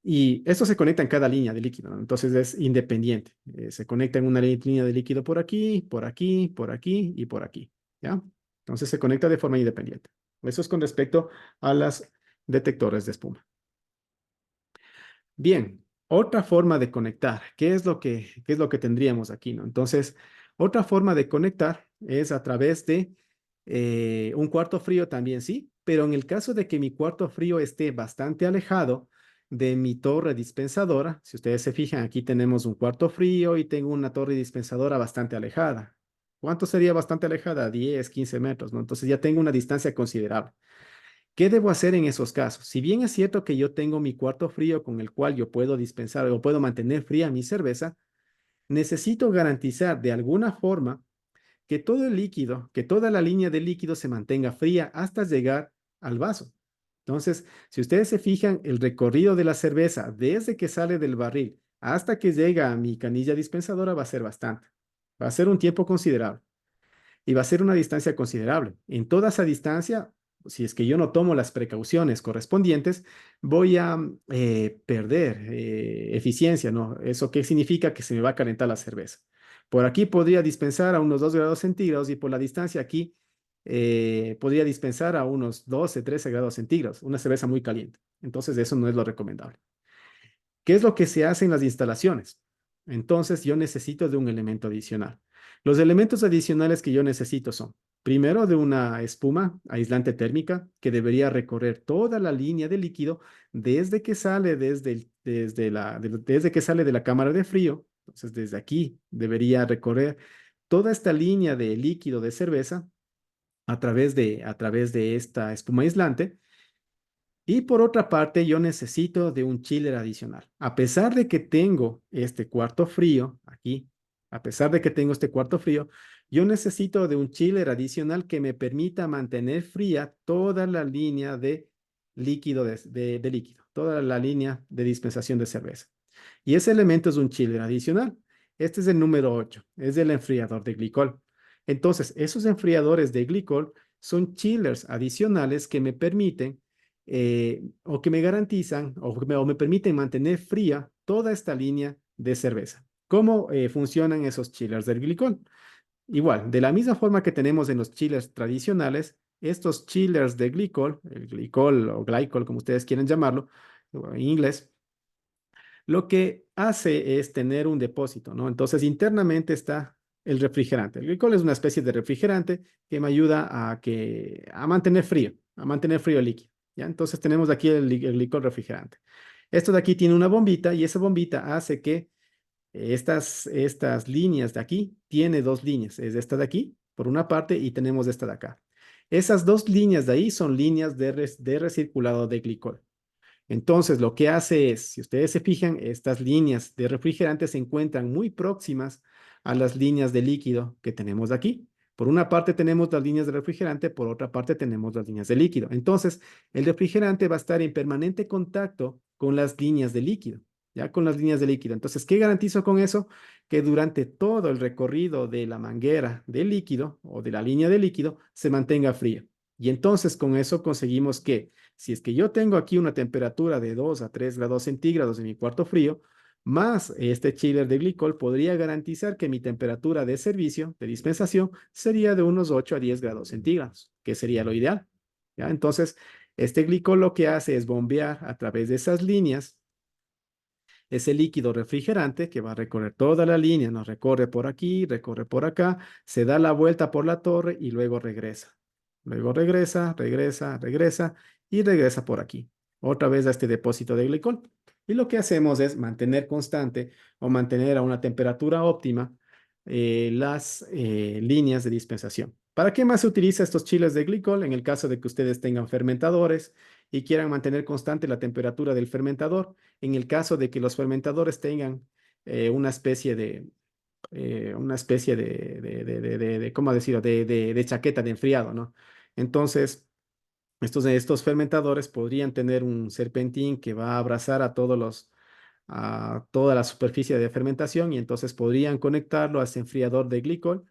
Y esto se conecta en cada línea de líquido, ¿no? Entonces es independiente. Se conecta en una línea de líquido por aquí, por aquí, por aquí y por aquí, ¿ya? Entonces se conecta de forma independiente. Eso es con respecto a las detectores de espuma. Bien, otra forma de conectar. Qué es lo que tendríamos aquí, no? Entonces, otra forma de conectar es a través de un cuarto frío también, sí, pero en el caso de que mi cuarto frío esté bastante alejado de mi torre dispensadora, si ustedes se fijan, aquí tenemos un cuarto frío y tengo una torre dispensadora bastante alejada. ¿Cuánto sería bastante alejada? 10, 15 metros, ¿no? Entonces ya tengo una distancia considerable. ¿Qué debo hacer en esos casos? Si bien es cierto que yo tengo mi cuarto frío con el cual yo puedo dispensar o puedo mantener fría mi cerveza, necesito garantizar de alguna forma que todo el líquido, que toda la línea de líquido se mantenga fría hasta llegar al vaso. Entonces, si ustedes se fijan, el recorrido de la cerveza desde que sale del barril hasta que llega a mi canilla dispensadora va a ser bastante. Va a ser un tiempo considerable y va a ser una distancia considerable. En toda esa distancia, si es que yo no tomo las precauciones correspondientes, voy a perder eficiencia, ¿no? ¿Eso qué significa? Que se me va a calentar la cerveza. Por aquí podría dispensar a unos 2 grados centígrados y por la distancia aquí podría dispensar a unos 12, 13 grados centígrados, una cerveza muy caliente. Entonces, eso no es lo recomendable. ¿Qué es lo que se hace en las instalaciones? Entonces yo necesito de un elemento adicional. Los elementos adicionales que yo necesito son, primero, de una espuma aislante térmica que debería recorrer toda la línea de líquido desde que sale, desde que sale de la cámara de frío. Entonces desde aquí debería recorrer toda esta línea de líquido de cerveza a través de esta espuma aislante y por otra parte, yo necesito de un chiller adicional. A pesar de que tengo este cuarto frío aquí, a pesar de que tengo este cuarto frío, yo necesito de un chiller adicional que me permita mantener fría toda la línea de líquido, de líquido, toda la línea de dispensación de cerveza. Y ese elemento es un chiller adicional. Este es el número 8, es el enfriador de glicol. Entonces, esos enfriadores de glicol son chillers adicionales que me permiten o que me garantizan o me permiten mantener fría toda esta línea de cerveza. ¿Cómo funcionan esos chillers del glicol? Igual, de la misma forma que tenemos en los chillers tradicionales, estos chillers de glicol, el glicol o glycol, como ustedes quieren llamarlo, en inglés, lo que hace es tener un depósito, ¿no? Entonces, internamente está el refrigerante. El glicol es una especie de refrigerante que me ayuda a mantener frío el líquido, ¿ya? Entonces, tenemos aquí el glicol refrigerante. Esto de aquí tiene una bombita y esa bombita hace que estas líneas de aquí, tiene dos líneas, es esta de aquí, por una parte, y tenemos esta de acá. Esas dos líneas de ahí son líneas de recirculado de glicol. Entonces, lo que hace es, si ustedes se fijan, estas líneas de refrigerante se encuentran muy próximas a las líneas de líquido que tenemos aquí. Por una parte tenemos las líneas de refrigerante, por otra parte tenemos las líneas de líquido. Entonces, el refrigerante va a estar en permanente contacto con las líneas de líquido, ya con las líneas de líquido. Entonces, ¿qué garantizo con eso? Que durante todo el recorrido de la manguera de líquido o de la línea de líquido se mantenga fría. Y entonces con eso conseguimos que si es que yo tengo aquí una temperatura de 2 a 3 grados centígrados en mi cuarto frío, más este chiller de glicol podría garantizar que mi temperatura de servicio, de dispensación, sería de unos 8 a 10 grados centígrados, que sería lo ideal. ¿Ya? Entonces, este glicol lo que hace es bombear a través de esas líneas ese líquido refrigerante que va a recorrer toda la línea, nos recorre por aquí, recorre por acá, se da la vuelta por la torre y luego regresa. Luego regresa y regresa por aquí. Otra vez a este depósito de glicol. Y lo que hacemos es mantener constante o mantener a una temperatura óptima las líneas de dispensación. ¿Para qué más se utiliza estos chiles de glicol? En el caso de que ustedes tengan fermentadores y quieran mantener constante la temperatura del fermentador, en el caso de que los fermentadores tengan una especie ¿cómo decirlo? De chaqueta de enfriado, ¿no? Entonces, estos fermentadores podrían tener un serpentín que va a abrazar a toda la superficie de fermentación y entonces podrían conectarlo a ese enfriador de glicol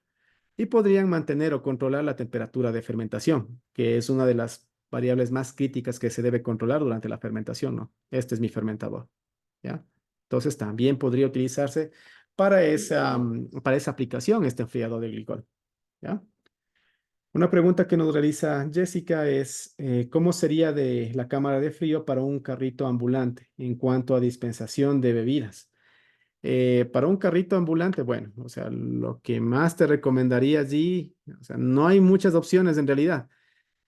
y podrían mantener o controlar la temperatura de fermentación, que es una de las variables más críticas que se debe controlar durante la fermentación, ¿no? Este es mi fermentador, ¿ya? Entonces también podría utilizarse para esa aplicación este enfriador de glicol, ¿ya? Una pregunta que nos realiza Jessica es, ¿cómo sería de la cámara de frío para un carrito ambulante en cuanto a dispensación de bebidas? Para un carrito ambulante, bueno, o sea, lo que más te recomendaría allí, o sea, no hay muchas opciones en realidad,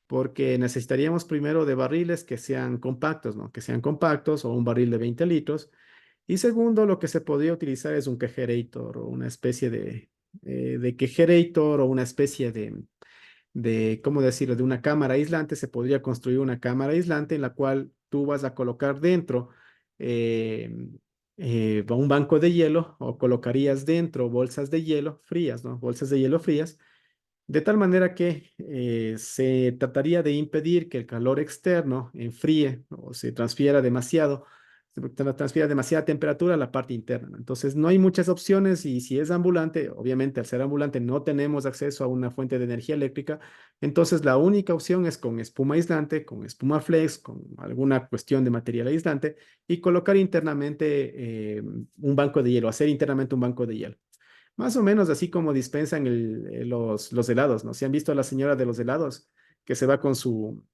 porque necesitaríamos primero de barriles que sean compactos, ¿no? Que sean compactos o un barril de 20 litros. Y segundo, lo que se podría utilizar es un kegerator o una especie de kegerator o una especie ¿cómo decirlo?, de una cámara aislante. Se podría construir una cámara aislante en la cual tú vas a colocar dentro eh, un banco de hielo o colocarías dentro bolsas de hielo frías, ¿no? Bolsas de hielo frías de tal manera que se trataría de impedir que el calor externo enfríe o se transfiera transfiera demasiada temperatura a la parte interna, ¿no? Entonces, no hay muchas opciones y si es ambulante, obviamente al ser ambulante no tenemos acceso a una fuente de energía eléctrica, entonces la única opción es con espuma aislante, con espuma flex, con alguna cuestión de material aislante y colocar internamente un banco de hielo, hacer internamente un banco de hielo. Más o menos así como dispensan los helados, ¿no? Si han visto a la señora de los helados que se va con su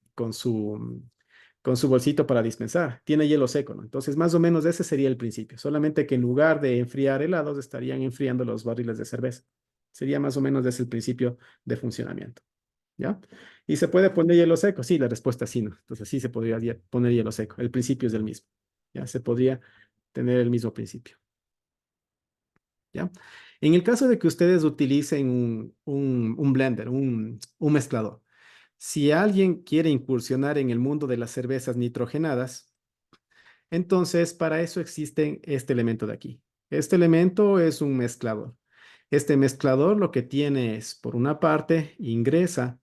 bolsito para dispensar, tiene hielo seco, ¿no? Entonces, más o menos ese sería el principio, solamente que en lugar de enfriar helados, estarían enfriando los barriles de cerveza. Sería más o menos ese el principio de funcionamiento, ¿ya? ¿Y se puede poner hielo seco? Sí, la respuesta es sí, ¿no? Entonces, sí se podría poner hielo seco. El principio es el mismo, ¿ya? Se podría tener el mismo principio. ¿Ya? En el caso de que ustedes utilicen un blender, un mezclador, si alguien quiere incursionar en el mundo de las cervezas nitrogenadas, entonces para eso existe este elemento de aquí. Este elemento es un mezclador. Este mezclador lo que tiene es, por una parte, ingresa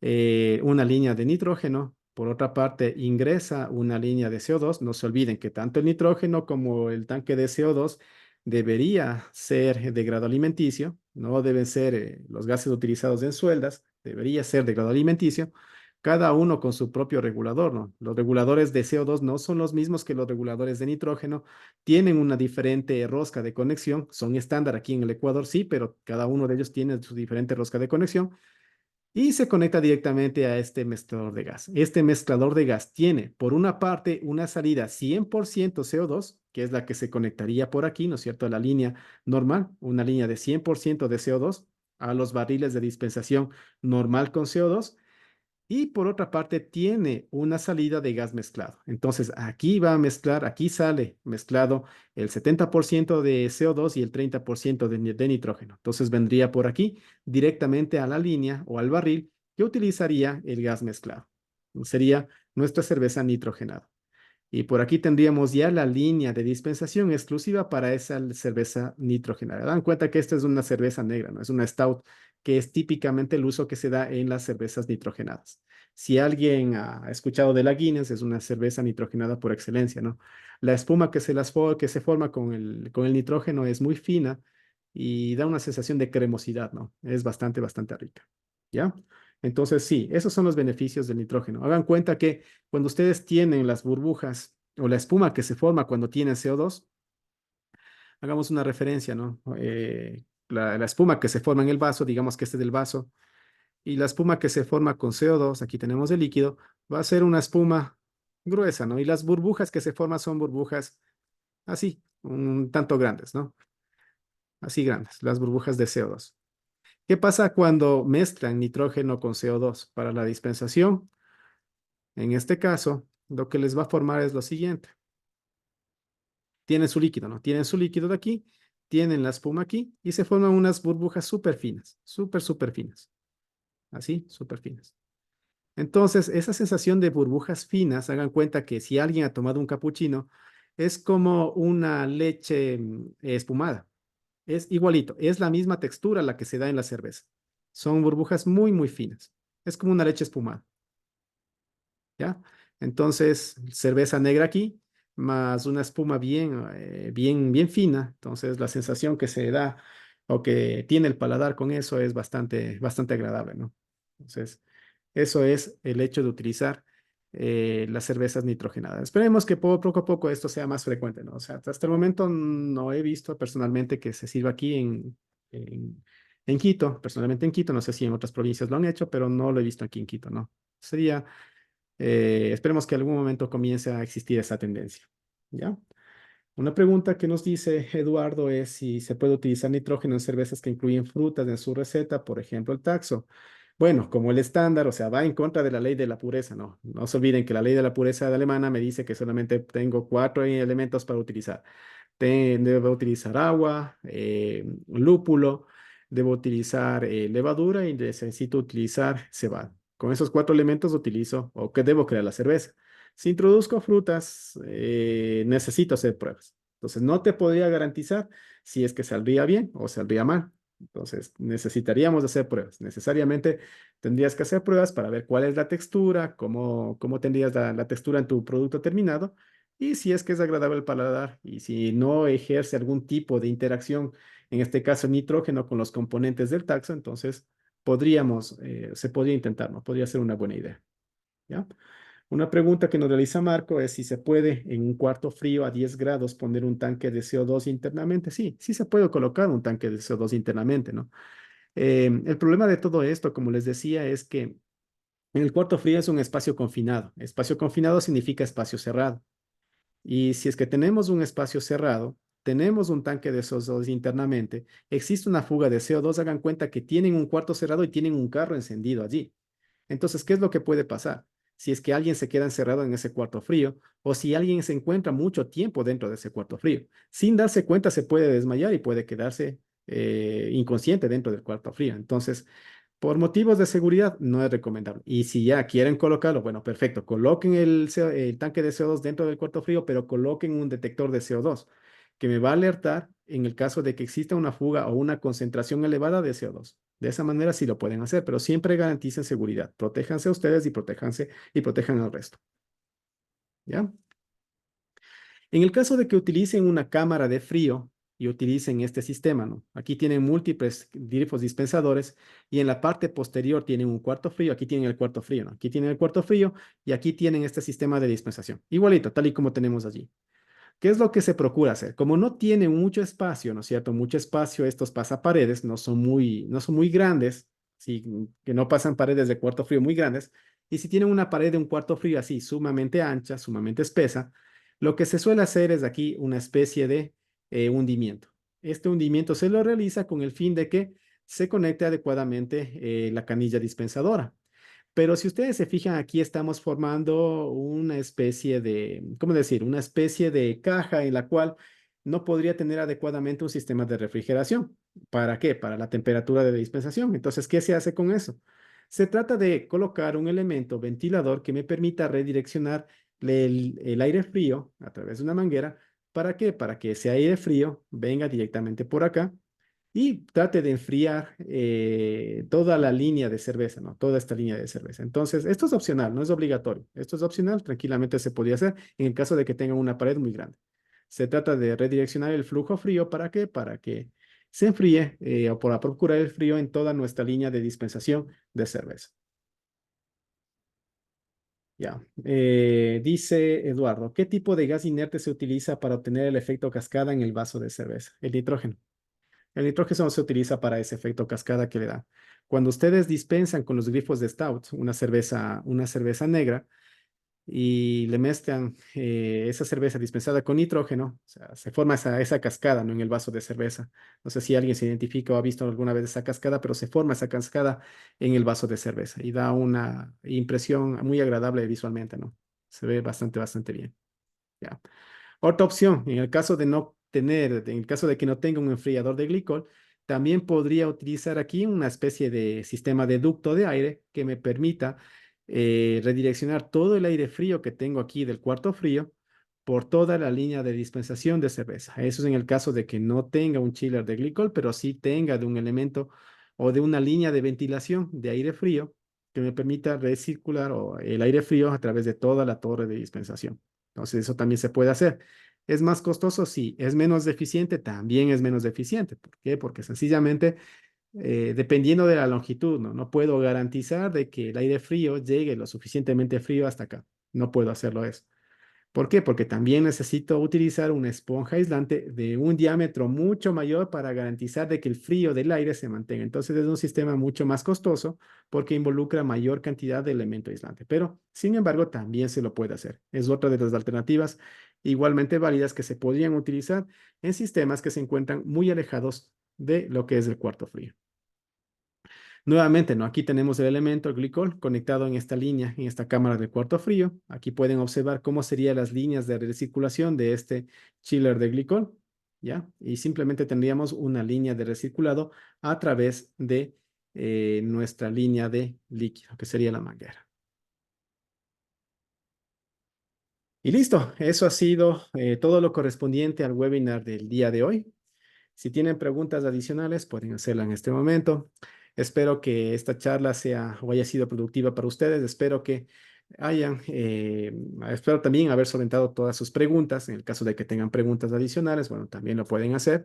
una línea de nitrógeno, por otra parte, ingresa una línea de CO2. No se olviden que tanto el nitrógeno como el tanque de CO2 debería ser de grado alimenticio, no deben ser los gases utilizados en sueldas, debería ser de grado alimenticio, cada uno con su propio regulador, ¿no? Los reguladores de CO2 no son los mismos que los reguladores de nitrógeno, tienen una diferente rosca de conexión, son estándar aquí en el Ecuador, sí, pero cada uno de ellos tiene su diferente rosca de conexión y se conecta directamente a este mezclador de gas. Este mezclador de gas tiene, por una parte, una salida 100% CO2, que es la que se conectaría por aquí, ¿no es cierto?, a la línea normal, una línea de 100% de CO2 a los barriles de dispensación normal con CO2. y por otra parte tiene una salida de gas mezclado. Entonces aquí va a mezclar, aquí sale mezclado el 70% de CO2 y el 30% de nitrógeno. Entonces vendría por aquí directamente a la línea o al barril que utilizaría el gas mezclado. Sería nuestra cerveza nitrogenada. Y por aquí tendríamos ya la línea de dispensación exclusiva para esa cerveza nitrogenada. Dan cuenta que esta es una cerveza negra, ¿no? Es una stout, que es típicamente el uso que se da en las cervezas nitrogenadas. Si alguien ha escuchado de la Guinness, es una cerveza nitrogenada por excelencia, ¿no? La espuma que se forma con el nitrógeno es muy fina y da una sensación de cremosidad, ¿no? Es bastante, bastante rica, ¿ya? Entonces, sí, esos son los beneficios del nitrógeno. Hagan cuenta que cuando ustedes tienen las burbujas o la espuma que se forma cuando tienen CO2, hagamos una referencia, ¿no? La espuma que se forma en el vaso, digamos que este es del vaso, y la espuma que se forma con CO2, aquí tenemos el líquido, va a ser una espuma gruesa, ¿no? Y las burbujas que se forman son burbujas así, un tanto grandes, ¿no? Así grandes, las burbujas de CO2. ¿Qué pasa cuando mezclan nitrógeno con CO2 para la dispensación? En este caso, lo que les va a formar es lo siguiente. Tienen su líquido, ¿no? Tienen su líquido de aquí, tienen la espuma aquí y se forman unas burbujas súper finas, súper, súper finas. Así, súper finas. Entonces, esa sensación de burbujas finas, hagan cuenta que si alguien ha tomado un capuchino, es como una leche espumada. Es igualito, es la misma textura la que se da en la cerveza. Son burbujas muy, muy finas. Es como una leche espumada. ¿Ya? Entonces, cerveza negra aquí, más una espuma bien, bien fina. Entonces, la sensación que se da o que tiene el paladar con eso es bastante, bastante agradable, ¿no? Entonces, eso es el hecho de utilizar las cervezas nitrogenadas. Esperemos que poco a poco esto sea más frecuente, ¿no? O sea, hasta el momento no he visto personalmente que se sirva aquí en Quito, personalmente en Quito, no sé si en otras provincias lo han hecho, pero no lo he visto aquí en Quito, ¿no? Sería esperemos que algún momento comience a existir esa tendencia. ¿Ya? Una pregunta que nos dice Eduardo es si se puede utilizar nitrógeno en cervezas que incluyen frutas en su receta, por ejemplo, el taxo. Bueno, como el estándar, o sea, va en contra de la ley de la pureza, ¿no? No se olviden que la ley de la pureza de alemana me dice que solamente tengo 4 elementos para utilizar. Debo utilizar agua, lúpulo, debo utilizar levadura y necesito utilizar cebada. Con esos 4 elementos utilizo o que debo crear la cerveza. Si introduzco frutas, necesito hacer pruebas. Entonces, no te podría garantizar si es que saldría bien o saldría mal. Entonces, necesitaríamos hacer pruebas. Necesariamente tendrías que hacer pruebas para ver cuál es la textura, cómo tendrías la textura en tu producto terminado y si es que es agradable al paladar y si no ejerce algún tipo de interacción, en este caso nitrógeno con los componentes del taxo, entonces se podría intentar, ¿no? Podría ser una buena idea, ¿ya? Una pregunta que nos realiza Marco es si se puede en un cuarto frío a 10 grados poner un tanque de CO2 internamente. Sí, sí se puede colocar un tanque de CO2 internamente, ¿no? El problema de todo esto, como les decía, es que en el cuarto frío es un espacio confinado. Espacio confinado significa espacio cerrado. Y si es que tenemos un espacio cerrado, tenemos un tanque de CO2 internamente, existe una fuga de CO2, hagan cuenta que tienen un cuarto cerrado y tienen un carro encendido allí. Entonces, ¿qué es lo que puede pasar? Si es que alguien se queda encerrado en ese cuarto frío o si alguien se encuentra mucho tiempo dentro de ese cuarto frío. Sin darse cuenta se puede desmayar y puede quedarse inconsciente dentro del cuarto frío. Entonces, por motivos de seguridad, no es recomendable. Y si ya quieren colocarlo, bueno, perfecto. Coloquen el tanque de CO2 dentro del cuarto frío, pero coloquen un detector de CO2 que me va a alertar en el caso de que exista una fuga o una concentración elevada de CO2. De esa manera sí lo pueden hacer, pero siempre garanticen seguridad. Protéjanse ustedes y protejan al resto. ¿Ya? En el caso de que utilicen una cámara de frío y utilicen este sistema, ¿no? Aquí tienen múltiples grifos dispensadores y en la parte posterior tienen un cuarto frío, aquí tienen el cuarto frío, ¿no? Aquí tienen el cuarto frío y aquí tienen este sistema de dispensación. Igualito, tal y como tenemos allí. ¿Qué es lo que se procura hacer? Como no tienen mucho espacio, ¿no es cierto? Mucho espacio, estos pasaparedes no son muy grandes, sí, que no pasan paredes de cuarto frío muy grandes. Y si tienen una pared de un cuarto frío así, sumamente ancha, sumamente espesa, lo que se suele hacer es aquí una especie de hundimiento. Este hundimiento se lo realiza con el fin de que se conecte adecuadamente la canilla dispensadora. Pero si ustedes se fijan, aquí estamos formando una especie de, ¿cómo decir? Una especie de caja en la cual no podría tener adecuadamente un sistema de refrigeración. ¿Para qué? Para la temperatura de dispensación. Entonces, ¿qué se hace con eso? Se trata de colocar un elemento ventilador que me permita redireccionar el aire frío a través de una manguera. ¿Para qué? Para que ese aire frío venga directamente por acá y trate de enfriar toda la línea de cerveza, ¿no? Toda esta línea de cerveza. Entonces, esto es opcional, no es obligatorio. Esto es opcional, tranquilamente se podría hacer en el caso de que tengan una pared muy grande. Se trata de redireccionar el flujo frío, ¿para qué? Para que se enfríe o para procurar el frío en toda nuestra línea de dispensación de cerveza. Ya. Dice Eduardo, ¿qué tipo de gas inerte se utiliza para obtener el efecto cascada en el vaso de cerveza? El nitrógeno. El nitrógeno se utiliza para ese efecto cascada que le da. Cuando ustedes dispensan con los grifos de Stout una cerveza negra, y le mezclan esa cerveza dispensada con nitrógeno, o sea, se forma esa cascada, ¿no? En el vaso de cerveza. No sé si alguien se identifica o ha visto alguna vez esa cascada, pero se forma esa cascada en el vaso de cerveza y da una impresión muy agradable visualmente, ¿no? Se ve bastante bien. Ya. Otra opción, en el caso de que no tenga un enfriador de glicol, también podría utilizar aquí una especie de sistema de ducto de aire que me permita redireccionar todo el aire frío que tengo aquí del cuarto frío por toda la línea de dispensación de cerveza. Eso es en el caso de que no tenga un chiller de glicol, pero sí tenga de un elemento o de una línea de ventilación de aire frío que me permita recircular el aire frío a través de toda la torre de dispensación. Entonces, eso también se puede hacer. ¿Es más costoso? Sí. ¿Es menos eficiente? También es menos eficiente. ¿Por qué? Porque sencillamente, dependiendo de la longitud, ¿no? No puedo garantizar de que el aire frío llegue lo suficientemente frío hasta acá. No puedo hacerlo eso. ¿Por qué? Porque también necesito utilizar una esponja aislante de un diámetro mucho mayor para garantizar de que el frío del aire se mantenga. Entonces es un sistema mucho más costoso porque involucra mayor cantidad de elemento aislante. Pero, sin embargo, también se lo puede hacer. Es otra de las alternativas igualmente válidas que se podrían utilizar en sistemas que se encuentran muy alejados de lo que es el cuarto frío. Nuevamente, ¿no? Aquí tenemos el elemento, el glicol, conectado en esta línea, en esta cámara de cuarto frío. Aquí pueden observar cómo serían las líneas de recirculación de este chiller de glicol, ¿ya? Y simplemente tendríamos una línea de recirculado a través de nuestra línea de líquido, que sería la manguera. Y listo, eso ha sido todo lo correspondiente al webinar del día de hoy. Si tienen preguntas adicionales, pueden hacerla en este momento. Espero que esta charla sea o haya sido productiva para ustedes. Espero que espero también haber solventado todas sus preguntas. En el caso de que tengan preguntas adicionales, bueno, también lo pueden hacer.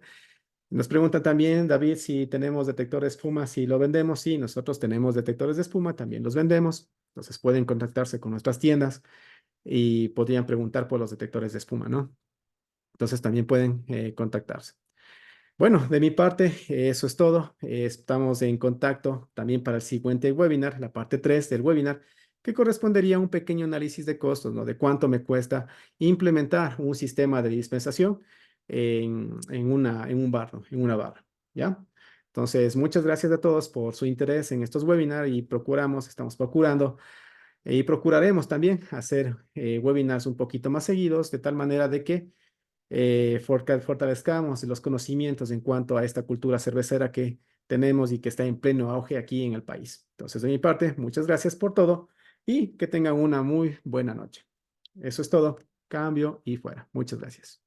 Nos preguntan también, David, si tenemos detectores de espuma, si lo vendemos. Sí, nosotros tenemos detectores de espuma, también los vendemos. Entonces pueden contactarse con nuestras tiendas y podrían preguntar por los detectores de espuma, ¿no? Entonces también pueden contactarse. Bueno, de mi parte, eso es todo. Estamos en contacto también para el siguiente webinar, la parte 3 del webinar, que correspondería a un pequeño análisis de costos, ¿no? De cuánto me cuesta implementar un sistema de dispensación en un bar, ¿no? En una barra, ¿ya? Entonces, muchas gracias a todos por su interés en estos webinars y estamos procurando y procuraremos también hacer webinars un poquito más seguidos, de tal manera de que fortalezcamos los conocimientos en cuanto a esta cultura cervecera que tenemos y que está en pleno auge aquí en el país. Entonces, de mi parte, muchas gracias por todo y que tengan una muy buena noche. Eso es todo. Cambio y fuera. Muchas gracias.